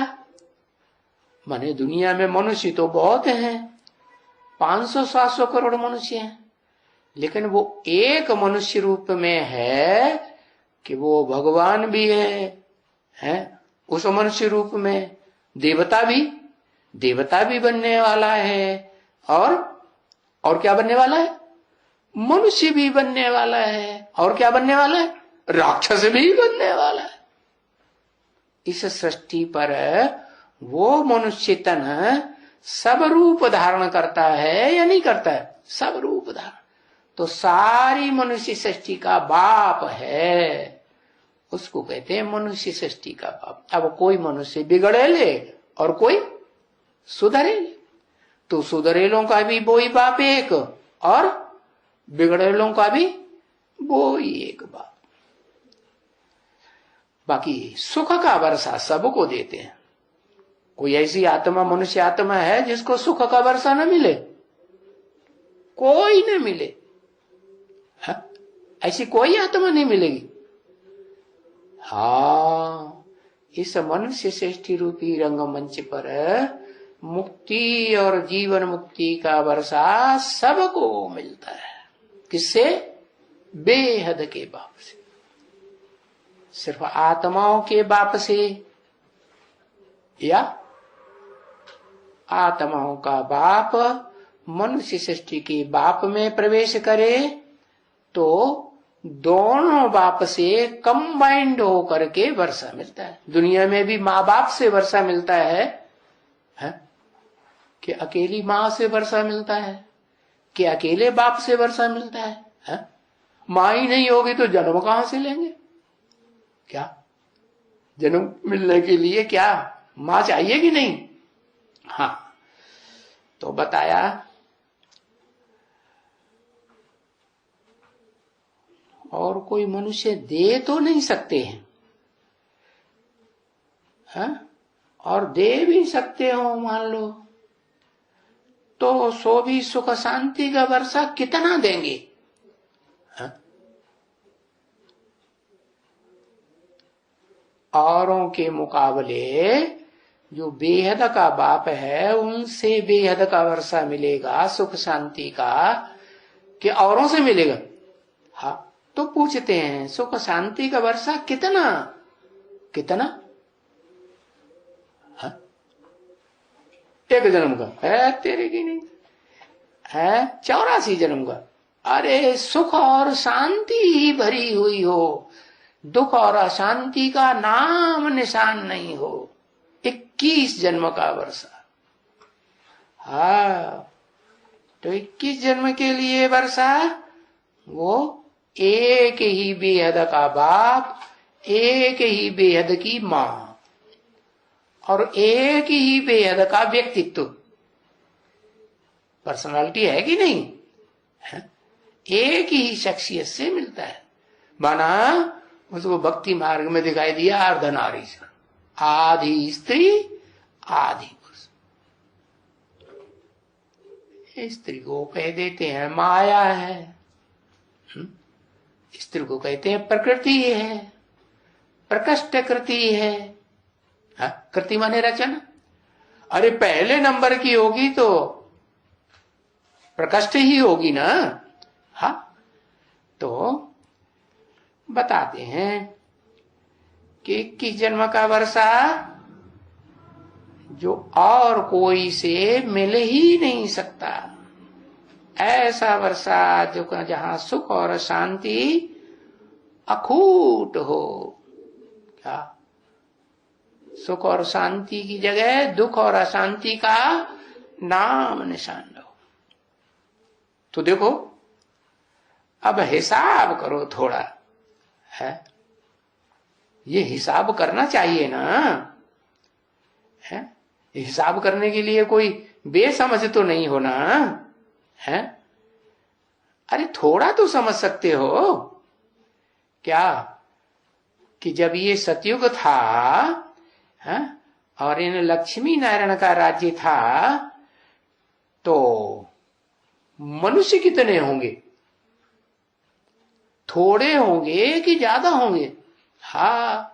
माने दुनिया में मनुष्य तो बहुत हैं, 500-700 करोड़ मनुष्य हैं, लेकिन वो एक मनुष्य रूप में है कि वो भगवान भी है उस मनुष्य रूप में। देवता भी बनने वाला है, और क्या बनने वाला है? मनुष्य भी बनने वाला है, और क्या बनने वाला है? राक्षस भी बनने वाला है। इस सृष्टि पर वो मनुष्य तन सब रूप धारण करता है या नहीं करता है? सब रूप धारण। तो सारी मनुष्य सृष्टि का बाप है, उसको कहते हैं मनुष्य सृष्टि का बाप। अब कोई मनुष्य बिगड़े ले और कोई सुधरे ले, तो सुधरेलों का भी वो ही बाप एक, और बिगड़ेलों का भी वो ही एक बाप। बाकी सुख का वर्षा सबको देते हैं। कोई ऐसी आत्मा, मनुष्य आत्मा है जिसको सुख का वर्षा न मिले? कोई न मिले। ऐसी कोई आत्मा नहीं मिलेगी। हाँ, इस मनुष्य श्रेष्ठी रूपी रंगमंच पर मुक्ति और जीवन मुक्ति का वर्षा सबको मिलता है। किससे? बेहद के बाप से। सिर्फ आत्माओं के बाप से, या आत्माओं का बाप मनुष्य सृष्टि के बाप में प्रवेश करे तो दोनों बाप से कंबाइंड होकर के वर्षा मिलता है। दुनिया में भी माँ बाप से वर्षा मिलता है कि अकेली माँ से वर्षा मिलता है, कि अकेले बाप से वर्षा मिलता है? माँ ही नहीं होगी तो जन्म कहां से लेंगे? क्या जन्म मिलने के लिए क्या माँ चाहिए कि नहीं? हाँ, तो बताया और कोई मनुष्य दे तो नहीं सकते हैं, और दे भी सकते हो मान लो, तो सो भी सुख शांति का वर्षा कितना देंगे? औरों के मुकाबले जो बेहद का बाप है उनसे बेहद का वर्षा मिलेगा सुख शांति का, कि औरों से मिलेगा। हाँ, तो पूछते हैं सुख शांति का वर्षा कितना कितना? हाँ? एक जन्म का है तेरे की नहीं है, 84 जन्म का। अरे सुख और शांति ही भरी हुई हो, दुख और अशांति का नाम निशान नहीं हो, 21 जन्म का वर्षा। हाँ, तो 21 जन्म के लिए वर्षा, वो एक ही बेहद का बाप, एक ही बेहद की माँ, और एक ही बेहद का व्यक्तित्व, पर्सनालिटी है कि नहीं है? एक ही शख्सियत से मिलता है। माना उसको भक्ति मार्ग में दिखाई दिया अर्धनारीश्वर, आधी स्त्री आधी पुरुष। स्त्री को कह देते हैं माया है, स्त्री को कहते हैं प्रकृति है, प्रकृष्ट कृति है। कृति माने रचना। अरे पहले नंबर की होगी तो प्रकृष्ट ही होगी ना। हाँ, तो बताते हैं कि 21 जन्म का वर्षा जो और कोई से मिल ही नहीं सकता, ऐसा वर्षा जो जहां सुख और शांति अखूट हो। क्या सुख और शांति की जगह दुख और अशांति का नाम निशान लो। तो देखो अब हिसाब करो थोड़ा, है ये हिसाब करना चाहिए ना, है हिसाब करने के लिए कोई बेसमझ तो नहीं होना है। अरे थोड़ा तो समझ सकते हो क्या कि जब ये सतयुग था, है और इन लक्ष्मी नारायण का राज्य था, तो मनुष्य कितने होंगे? थोड़े होंगे कि ज्यादा होंगे? हाँ,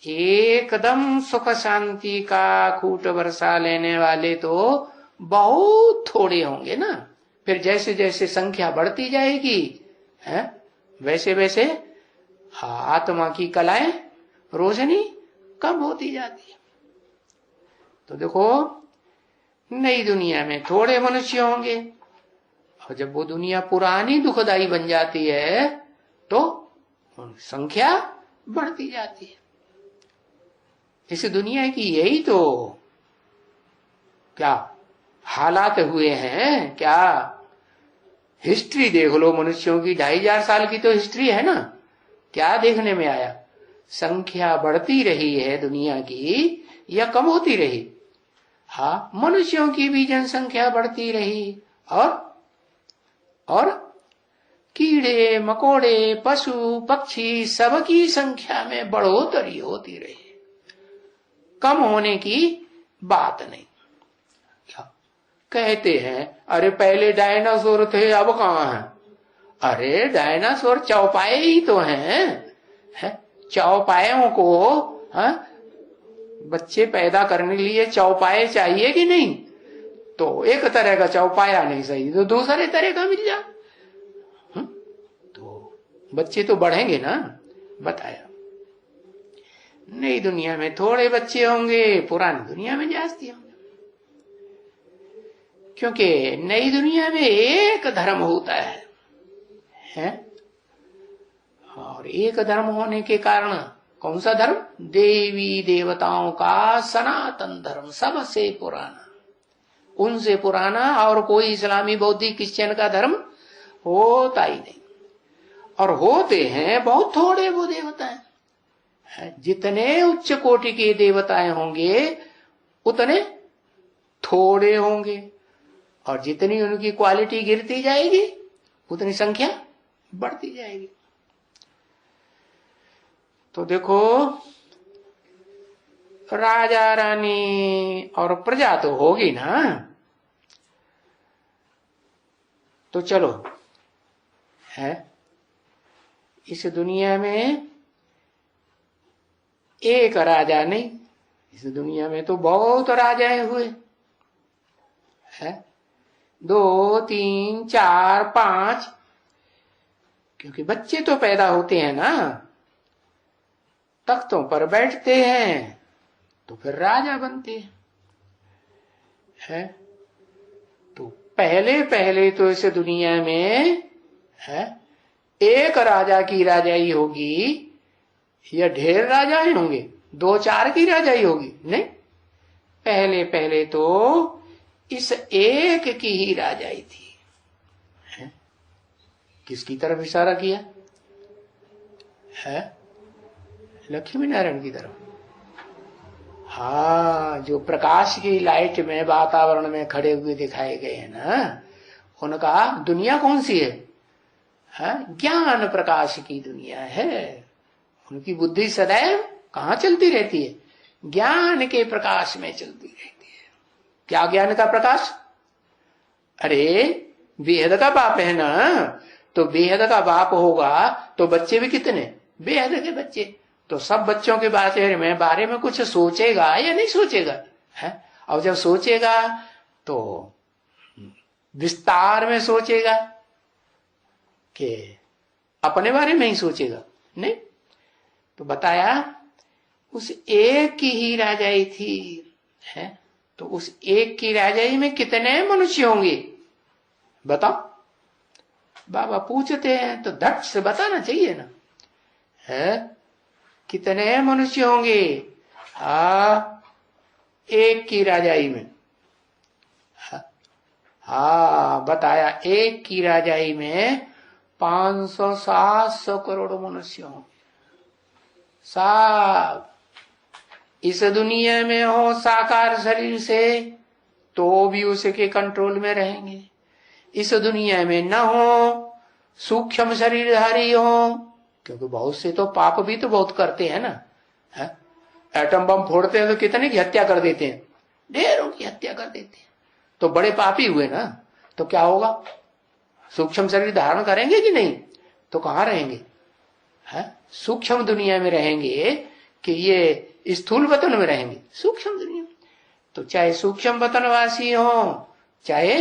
एकदम सुख शांति का खूट वर्षा लेने वाले तो बहुत थोड़े होंगे ना। फिर जैसे जैसे संख्या बढ़ती जाएगी, है वैसे वैसे आत्मा की कलाएं रोशनी कम होती जाती है। तो देखो नई दुनिया में थोड़े मनुष्य होंगे, और जब वो दुनिया पुरानी दुखदाई बन जाती है तो संख्या बढ़ती जाती है। इस दुनिया की यही तो क्या हालात हुए हैं। क्या हिस्ट्री देख लो मनुष्यों की, 2500 साल की तो हिस्ट्री है ना। क्या देखने में आया? संख्या बढ़ती रही है दुनिया की या कम होती रही? हाँ, मनुष्यों की भी जनसंख्या बढ़ती रही, और कीड़े मकोड़े पशु पक्षी सबकी संख्या में बढ़ोतरी होती रही, कम होने की बात नहीं। कहते हैं अरे पहले डायनासोर थे अब कहाँ हैं? अरे डायनासोर चौपाए ही तो हैं। चौपायों को बच्चे पैदा करने के लिए चौपाए चाहिए कि नहीं? तो एक तरह का चौपाया नहीं सही तो दूसरे तरह का मिल जा, तो बच्चे तो बढ़ेंगे ना। बताया नई दुनिया में थोड़े बच्चे होंगे, पुरानी दुनिया में जास्ती होंगे, क्योंकि नई दुनिया में एक धर्म होता है? और एक धर्म होने के कारण कौन सा धर्म? देवी देवताओं का सनातन धर्म, सबसे पुराना, उनसे पुराना और कोई इस्लामी बौद्धिक क्रिश्चियन का धर्म होता ही नहीं। और होते हैं बहुत थोड़े वो देवताएं, जितने उच्च कोटि के देवताएं होंगे उतने थोड़े होंगे, और जितनी उनकी क्वालिटी गिरती जाएगी उतनी संख्या बढ़ती जाएगी। तो देखो राजा रानी और प्रजा तो होगी ना। तो चलो है इस दुनिया में एक राजा नहीं, इस दुनिया में तो बहुत राजाएं हुए हैं, 2 3 4 5, क्योंकि बच्चे तो पैदा होते हैं ना, तख्तों पर बैठते हैं तो फिर राजा बनते हैं। तो पहले पहले तो इस दुनिया में है एक राजा की राजाई होगी या ढेर राजाएं होंगे? 2 4 की राजाई होगी? नहीं, पहले पहले तो इस एक की ही राजाई थी। है? किसकी तरफ इशारा किया है? लक्ष्मी नारायण की तरफ। हाँ, जो प्रकाश की लाइट में वातावरण में खड़े हुए दिखाए गए हैं ना, उनका दुनिया कौन सी है? ज्ञान प्रकाश की दुनिया है। उनकी बुद्धि सदैव कहाँ चलती रहती है? ज्ञान के प्रकाश में चलती रहती है। क्या ज्ञान का प्रकाश? अरे बेहद का बाप है ना, तो बेहद का बाप होगा तो बच्चे भी कितने? बेहद के बच्चे। तो सब बच्चों के बारे में कुछ सोचेगा या नहीं सोचेगा? है? और जब सोचेगा तो विस्तार में सोचेगा कि अपने बारे में ही सोचेगा? नहीं। तो बताया उस एक की ही राजाई थी, है? तो उस एक की राजाई में कितने मनुष्य होंगे बताओ? बाबा पूछते हैं तो धट से बताना चाहिए ना, है? कितने मनुष्य होंगे? एक की राजाई में। बताया एक की राजाई में 500-700 करोड़ मनुष्य होंगे। साब इस दुनिया में हो साकार शरीर से तो भी उसके कंट्रोल में रहेंगे। इस दुनिया में न हो सूक्ष्म शरीरधारी हो, क्योंकि बहुत से तो पाप भी तो बहुत करते हैं ना, है? एटम बम फोड़ते हैं तो कितने की हत्या कर देते हैं, ढेरों की हत्या कर देते हैं। तो बड़े पापी हुए ना, तो क्या होगा? सूक्ष्म शरीर धारण करेंगे कि नहीं? तो कहाँ रहेंगे? है? सूक्ष्म दुनिया में रहेंगे कि ये स्थूल वतन में रहेंगे? सूक्ष्म दुनिया में। तो चाहे सूक्ष्म वतनवासी हो चाहे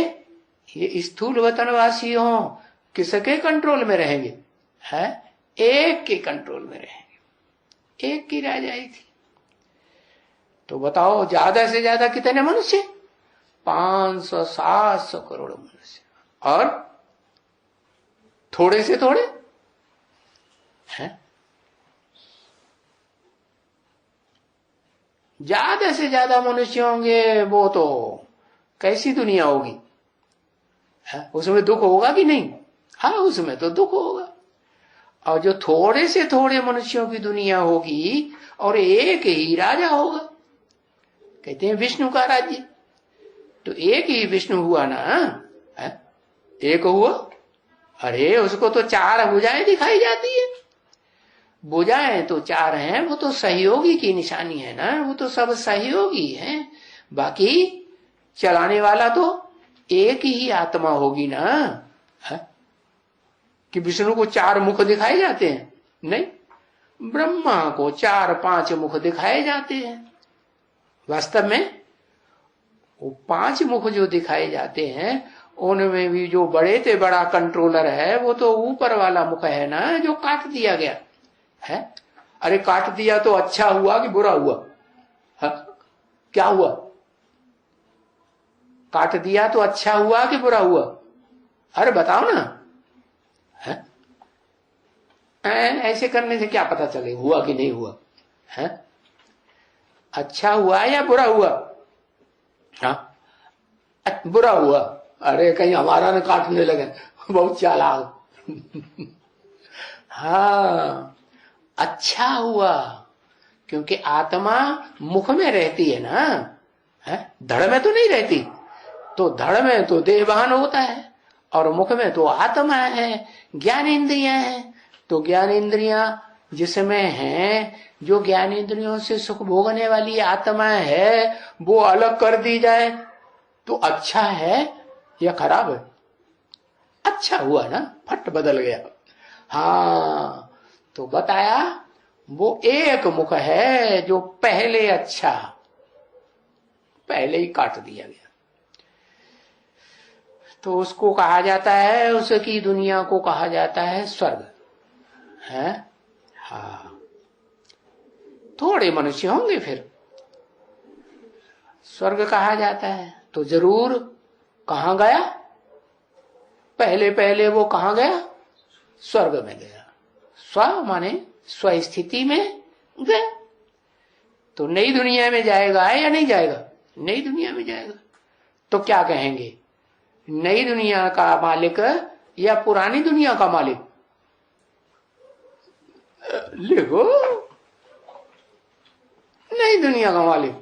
ये स्थूल वतनवासी हो, किसके कंट्रोल में रहेंगे? है? एक के कंट्रोल में रहेंगे। एक की राजाई थी। तो बताओ ज्यादा से ज्यादा कितने मनुष्य? 500-700 करोड़ मनुष्य। और थोड़े से थोड़े हैं, ज्यादा से ज्यादा मनुष्य होंगे, वो तो कैसी दुनिया होगी? उसमें दुख होगा कि नहीं? हाँ, उसमें तो दुख होगा। और जो थोड़े से थोड़े मनुष्यों की दुनिया होगी और एक ही राजा होगा, कहते हैं विष्णु का राज्य। तो एक ही विष्णु हुआ ना, है? एक हुआ। अरे उसको तो 4 भुजाएं दिखाई जाती है। भुजाएं तो 4 हैं, वो तो सहयोगी की निशानी है ना, वो तो सब सहयोगी हैं। बाकी चलाने वाला तो एक ही आत्मा होगी ना, है? कि विष्णु को 4 मुख दिखाए जाते हैं? नहीं, ब्रह्मा को 4-5 मुख दिखाए जाते हैं। वास्तव में वो 5 मुख जो दिखाए जाते हैं, उनमें भी जो बड़े से बड़ा कंट्रोलर है वो तो ऊपर वाला मुख है ना, जो काट दिया गया है। अरे काट दिया तो अच्छा हुआ कि बुरा हुआ? है? क्या हुआ? काट दिया तो अच्छा हुआ कि बुरा हुआ? अरे बताओ ना, है? ऐसे करने से क्या पता चले हुआ कि नहीं हुआ? है? अच्छा हुआ या बुरा हुआ? हाँ, बुरा हुआ। अरे कहीं हमारा न काटने लगे, बहुत चालाक। हाँ, अच्छा हुआ, क्योंकि आत्मा मुख में रहती है ना, है? धड़ में तो नहीं रहती। तो धड़ में तो देहभान होता है और मुख में तो आत्मा है, ज्ञान इंद्रियां हैं। तो ज्ञान इंद्रियां जिसमें हैं, जो ज्ञान इंद्रियों से सुख भोगने वाली आत्मा है, वो अलग कर दी जाए तो अच्छा है या खराब है? अच्छा हुआ ना, फट बदल गया। हाँ, तो बताया वो एक मुख है जो पहले अच्छा, पहले ही काट दिया गया। तो उसको कहा जाता है, उसकी दुनिया को कहा जाता है स्वर्ग, है? हाँ, थोड़े मनुष्य होंगे फिर स्वर्ग कहा जाता है। तो जरूर कहां गया? पहले पहले वो कहां गया? स्वर्ग में गया। स्व माने स्वस्थिति में गया। तो नई दुनिया में जाएगा या नहीं जाएगा? नई दुनिया में जाएगा। तो क्या कहेंगे, नई दुनिया का मालिक या पुरानी दुनिया का मालिक? लिखो, नई दुनिया का मालिक,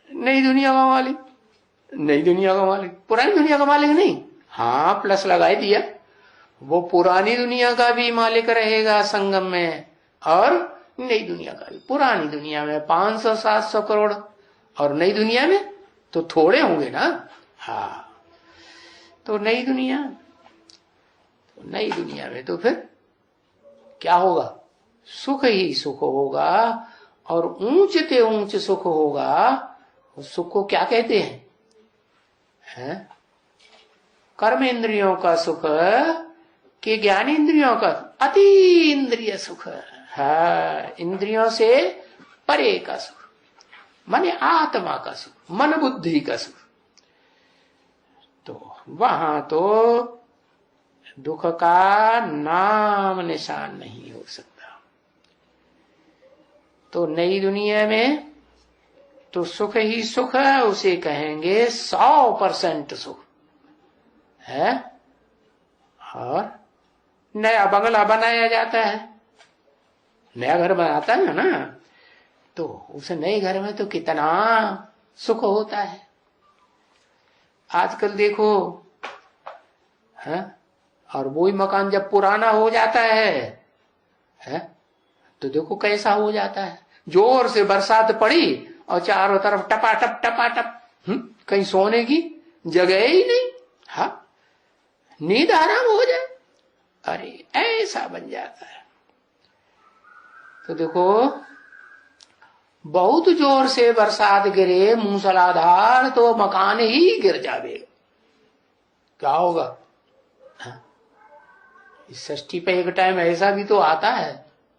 नई दुनिया का मालिक, नई दुनिया का मालिक, पुरानी दुनिया का मालिक नहीं। हाँ, प्लस लगाई दिया, वो पुरानी दुनिया का भी मालिक रहेगा संगम में, और नई दुनिया का भी। पुरानी दुनिया में 500-700 करोड़, और नई दुनिया में तो थोड़े होंगे ना। हाँ, तो नई दुनिया, नई दुनिया में तो फिर क्या होगा? सुख ही सुख होगा, और ऊंचते ऊंच सुख होगा। उस सुख को क्या कहते हैं? कर्म इंद्रियों का सुख कि ज्ञान इंद्रियों का? अति इंद्रिय सुख। हाँ, इंद्रियों से परे का सुख, माने आत्मा का सुख, मन बुद्धि का सुख। तो वहां तो दुख का नाम निशान नहीं हो सकता। तो नई दुनिया में तो सुख ही सुख है, उसे कहेंगे 100% सुख है। और नया बंगला बनाया जाता है, नया घर बनाता है ना, तो उस नए घर में तो कितना सुख होता है। आजकल देखो है, और वही मकान जब पुराना हो जाता है तो देखो कैसा हो जाता है। जोर से बरसात पड़ी और चारों तरफ टपाटप टपाटप, कहीं सोने की जगह ही नहीं। हाँ, नींद आराम हो जाए, अरे ऐसा बन जाता है। तो देखो, बहुत जोर से बरसात गिरे मूसलाधार, तो मकान ही गिर जावे, क्या होगा? इस षष्ठी पे एक टाइम ऐसा भी तो आता है,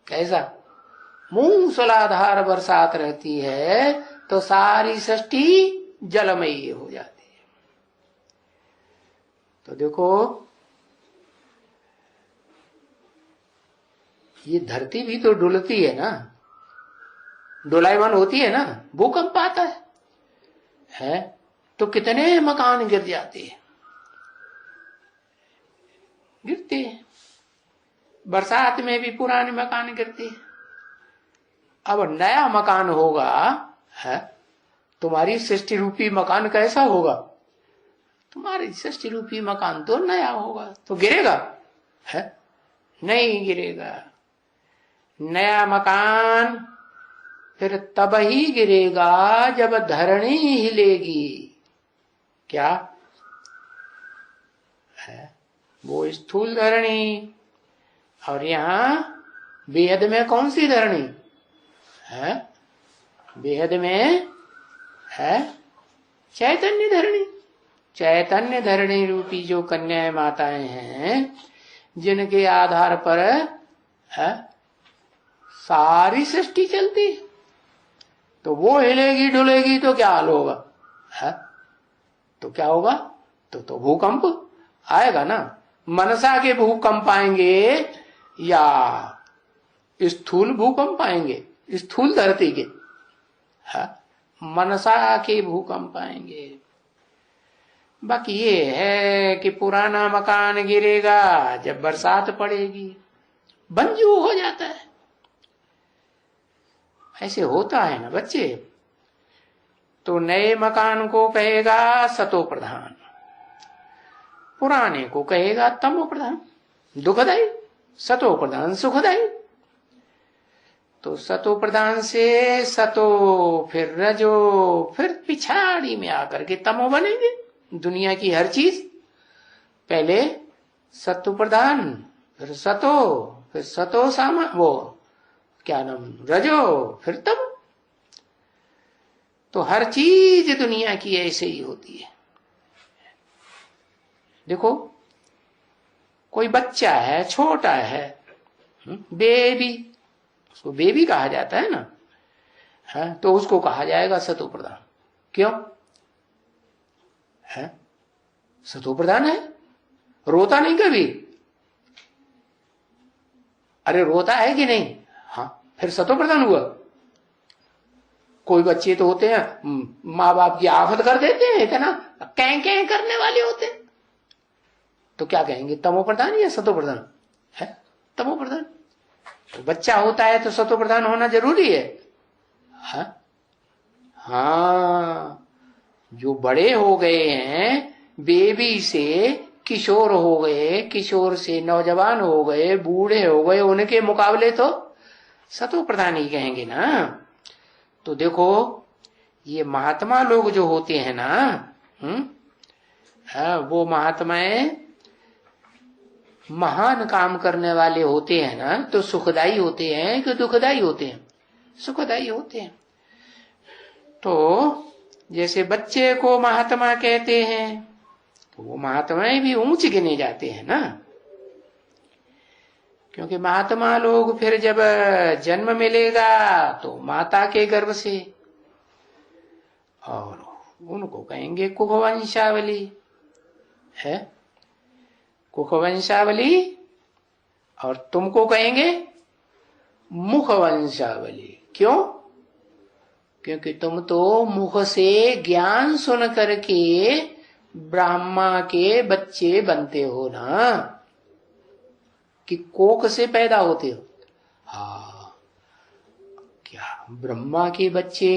कैसा? मूसलाधार बरसात रहती है तो सारी षष्ठी जलमयी हो जाती है। तो देखो, ये धरती भी तो डुलती है ना, डोलायमान होती है ना, भूकंप आता है तो कितने मकान गिर जाते हैं, गिरते हैं। बरसात में भी पुराने मकान गिरते हैं। अब नया मकान होगा है, तुम्हारी सृष्टि रूपी मकान कैसा होगा? तुम्हारी सृष्टि रूपी मकान तो नया होगा, तो गिरेगा है? नहीं गिरेगा। नया मकान फिर तब ही गिरेगा जब धरणी हिलेगी। क्या है? वो स्थूल धरणी, और यहां बेहद में कौन सी धरणी है? बेहद में है चैतन्य धरणी। चैतन्य धरणी रूपी जो कन्याएं माताएं हैं, जिनके आधार पर है सारी सृष्टि चलती, तो वो हिलेगी डुलेगी तो क्या हाल होगा है? तो क्या होगा? तो भूकंप आएगा ना। मनसा के भूकंप आएंगे या स्थूल भूकंप आएंगे? स्थूल धरती के है, मनसा के भूकंप आएंगे। बाकी ये है कि पुराना मकान गिरेगा जब बरसात पड़ेगी, बंजू हो जाता है। ऐसे होता है ना बच्चे। तो नए मकान को कहेगा सतो प्रधान, पुराने को कहेगा तमो प्रधान, दुखदायी। सतो प्रधान सुखदायी। तो सतो प्रधान से सतो, फिर रजो, फिर पिछाड़ी में आकर के तमो बनेंगे। दुनिया की हर चीज पहले सतो प्रधान, फिर सतो सामा, वो क्या नाम, रजो, फिर तमो। तो हर चीज दुनिया की ऐसे ही होती है। देखो, कोई बच्चा है, छोटा है, बेबी, उसको बेबी कहा जाता है ना, है तो उसको कहा जाएगा सतो प्रधान। क्यों है? सतो प्रधान है, रोता नहीं कभी। अरे रोता है कि नहीं? हाँ, फिर सतो प्रधान हुआ। कोई बच्चे तो होते हैं माँ बाप की आफत कर देते हैं, इतना कैं कैं करने वाले होते हैं, तो क्या कहेंगे, तमो प्रधान या सतो प्रधान है? तमो प्रधान। तो बच्चा होता है तो सतो प्रधान होना जरूरी है। हाँ, जो बड़े हो गए हैं, बेबी से किशोर हो गए, किशोर से नौजवान हो गए, बूढ़े हो गए, उनके मुकाबले तो सतो प्रधान ही कहेंगे ना। तो देखो ये महात्मा लोग जो होते हैं ना, वो महात्माएं महान काम करने वाले होते हैं ना, तो सुखदाई होते हैं कि दुखदाई होते हैं? सुखदाई होते हैं। तो जैसे बच्चे को महात्मा कहते हैं, तो वो महात्माएं भी ऊंच गिने जाते हैं ना, क्योंकि महात्मा लोग फिर जब जन्म मिलेगा तो माता के गर्भ से, और उनको कहेंगे कुखवंशावली है, कुखवंशावली, और तुमको कहेंगे मुखवंशावली। क्यों? क्योंकि तुम तो मुख से ज्ञान सुन करके ब्रह्मा के बच्चे बनते हो ना, कि कोख से पैदा होते हो। हाँ, क्या ब्रह्मा के बच्चे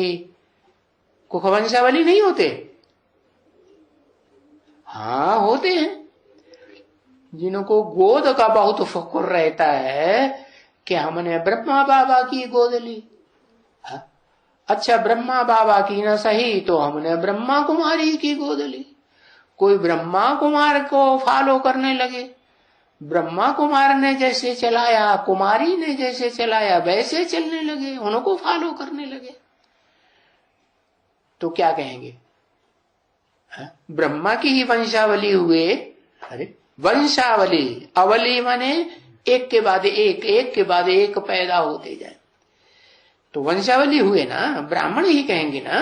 कुखवंशावली नहीं होते? हाँ होते हैं। जिनको गोद का बहुत फक्र रहता है कि हमने ब्रह्मा बाबा की गोद ली। अच्छा, ब्रह्मा बाबा की न सही तो हमने ब्रह्मा कुमारी की गोद ली। कोई ब्रह्मा कुमार को फॉलो करने लगे, ब्रह्मा कुमार ने जैसे चलाया, कुमारी ने जैसे चलाया, वैसे चलने लगे, उनको फॉलो करने लगे, तो क्या कहेंगे? ब्रह्मा की ही वंशावली हुए। अरे वंशावली, अवली माने एक के बाद एक, एक के बाद एक पैदा होते जाए, तो वंशावली हुए ना, ब्राह्मण ही कहेंगे ना।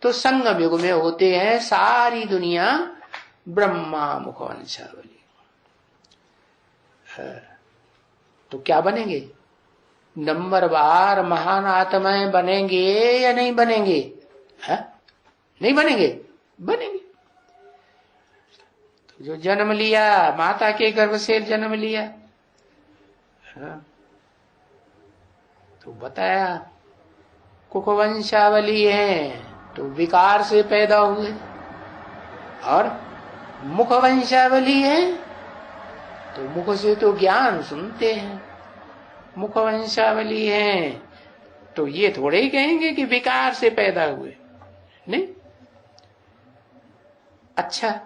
तो संगम युग में होते हैं सारी दुनिया ब्रह्मा मुख वंशावली। तो क्या बनेंगे? नंबर बार महान आत्माएं बनेंगे या नहीं बनेंगे? नहीं बनेंगे? बनेंगे। तो जो जन्म लिया, माता के गर्भ से जन्म लिया, तो बताया कुखवंशावली है, तो विकार से पैदा हुए, और मुखवंशावली है तो मुख से तो ज्ञान सुनते हैं। मुखवंशावली है तो ये थोड़े ही कहेंगे कि विकार से पैदा हुए, नहीं। अच्छा,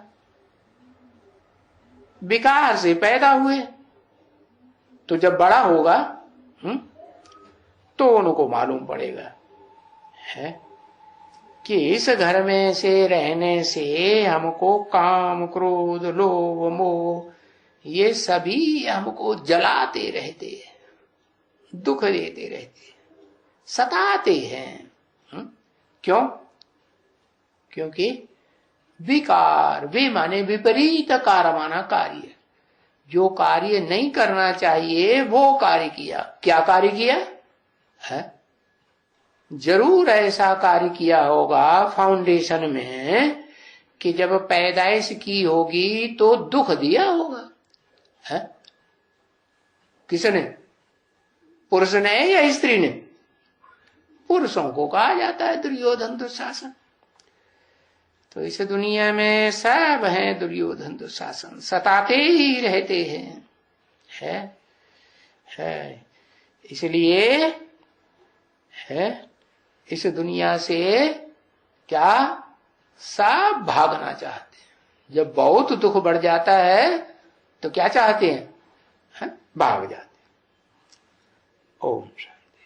विकार से पैदा हुए तो जब बड़ा होगा तो उनको मालूम पड़ेगा है कि इस घर में से रहने से हमको काम, क्रोध, लोभ, मोह ये सभी हमको जलाते रहते हैं, दुख देते रहते हैं, सताते हैं। क्यों? क्योंकि विकार, वे माने विपरीत कारमाना कार्य, जो कार्य नहीं करना चाहिए वो कार्य किया। क्या कार्य किया है? जरूर ऐसा कार्य किया होगा फाउंडेशन में कि जब पैदाइश की होगी तो दुख दिया होगा है? किसने? पुरुष ने या स्त्री ने? पुरुषों को कहा जाता है दुर्योधन दुशासन। तो इस दुनिया में सब हैं दुर्योधन दुशासन, सताते ही रहते हैं है। इसलिए है इस दुनिया से क्या सब भागना चाहते हैं। जब बहुत दुख बढ़ जाता है तो क्या चाहते हैं? भाग जाते हैं। ओम शांति।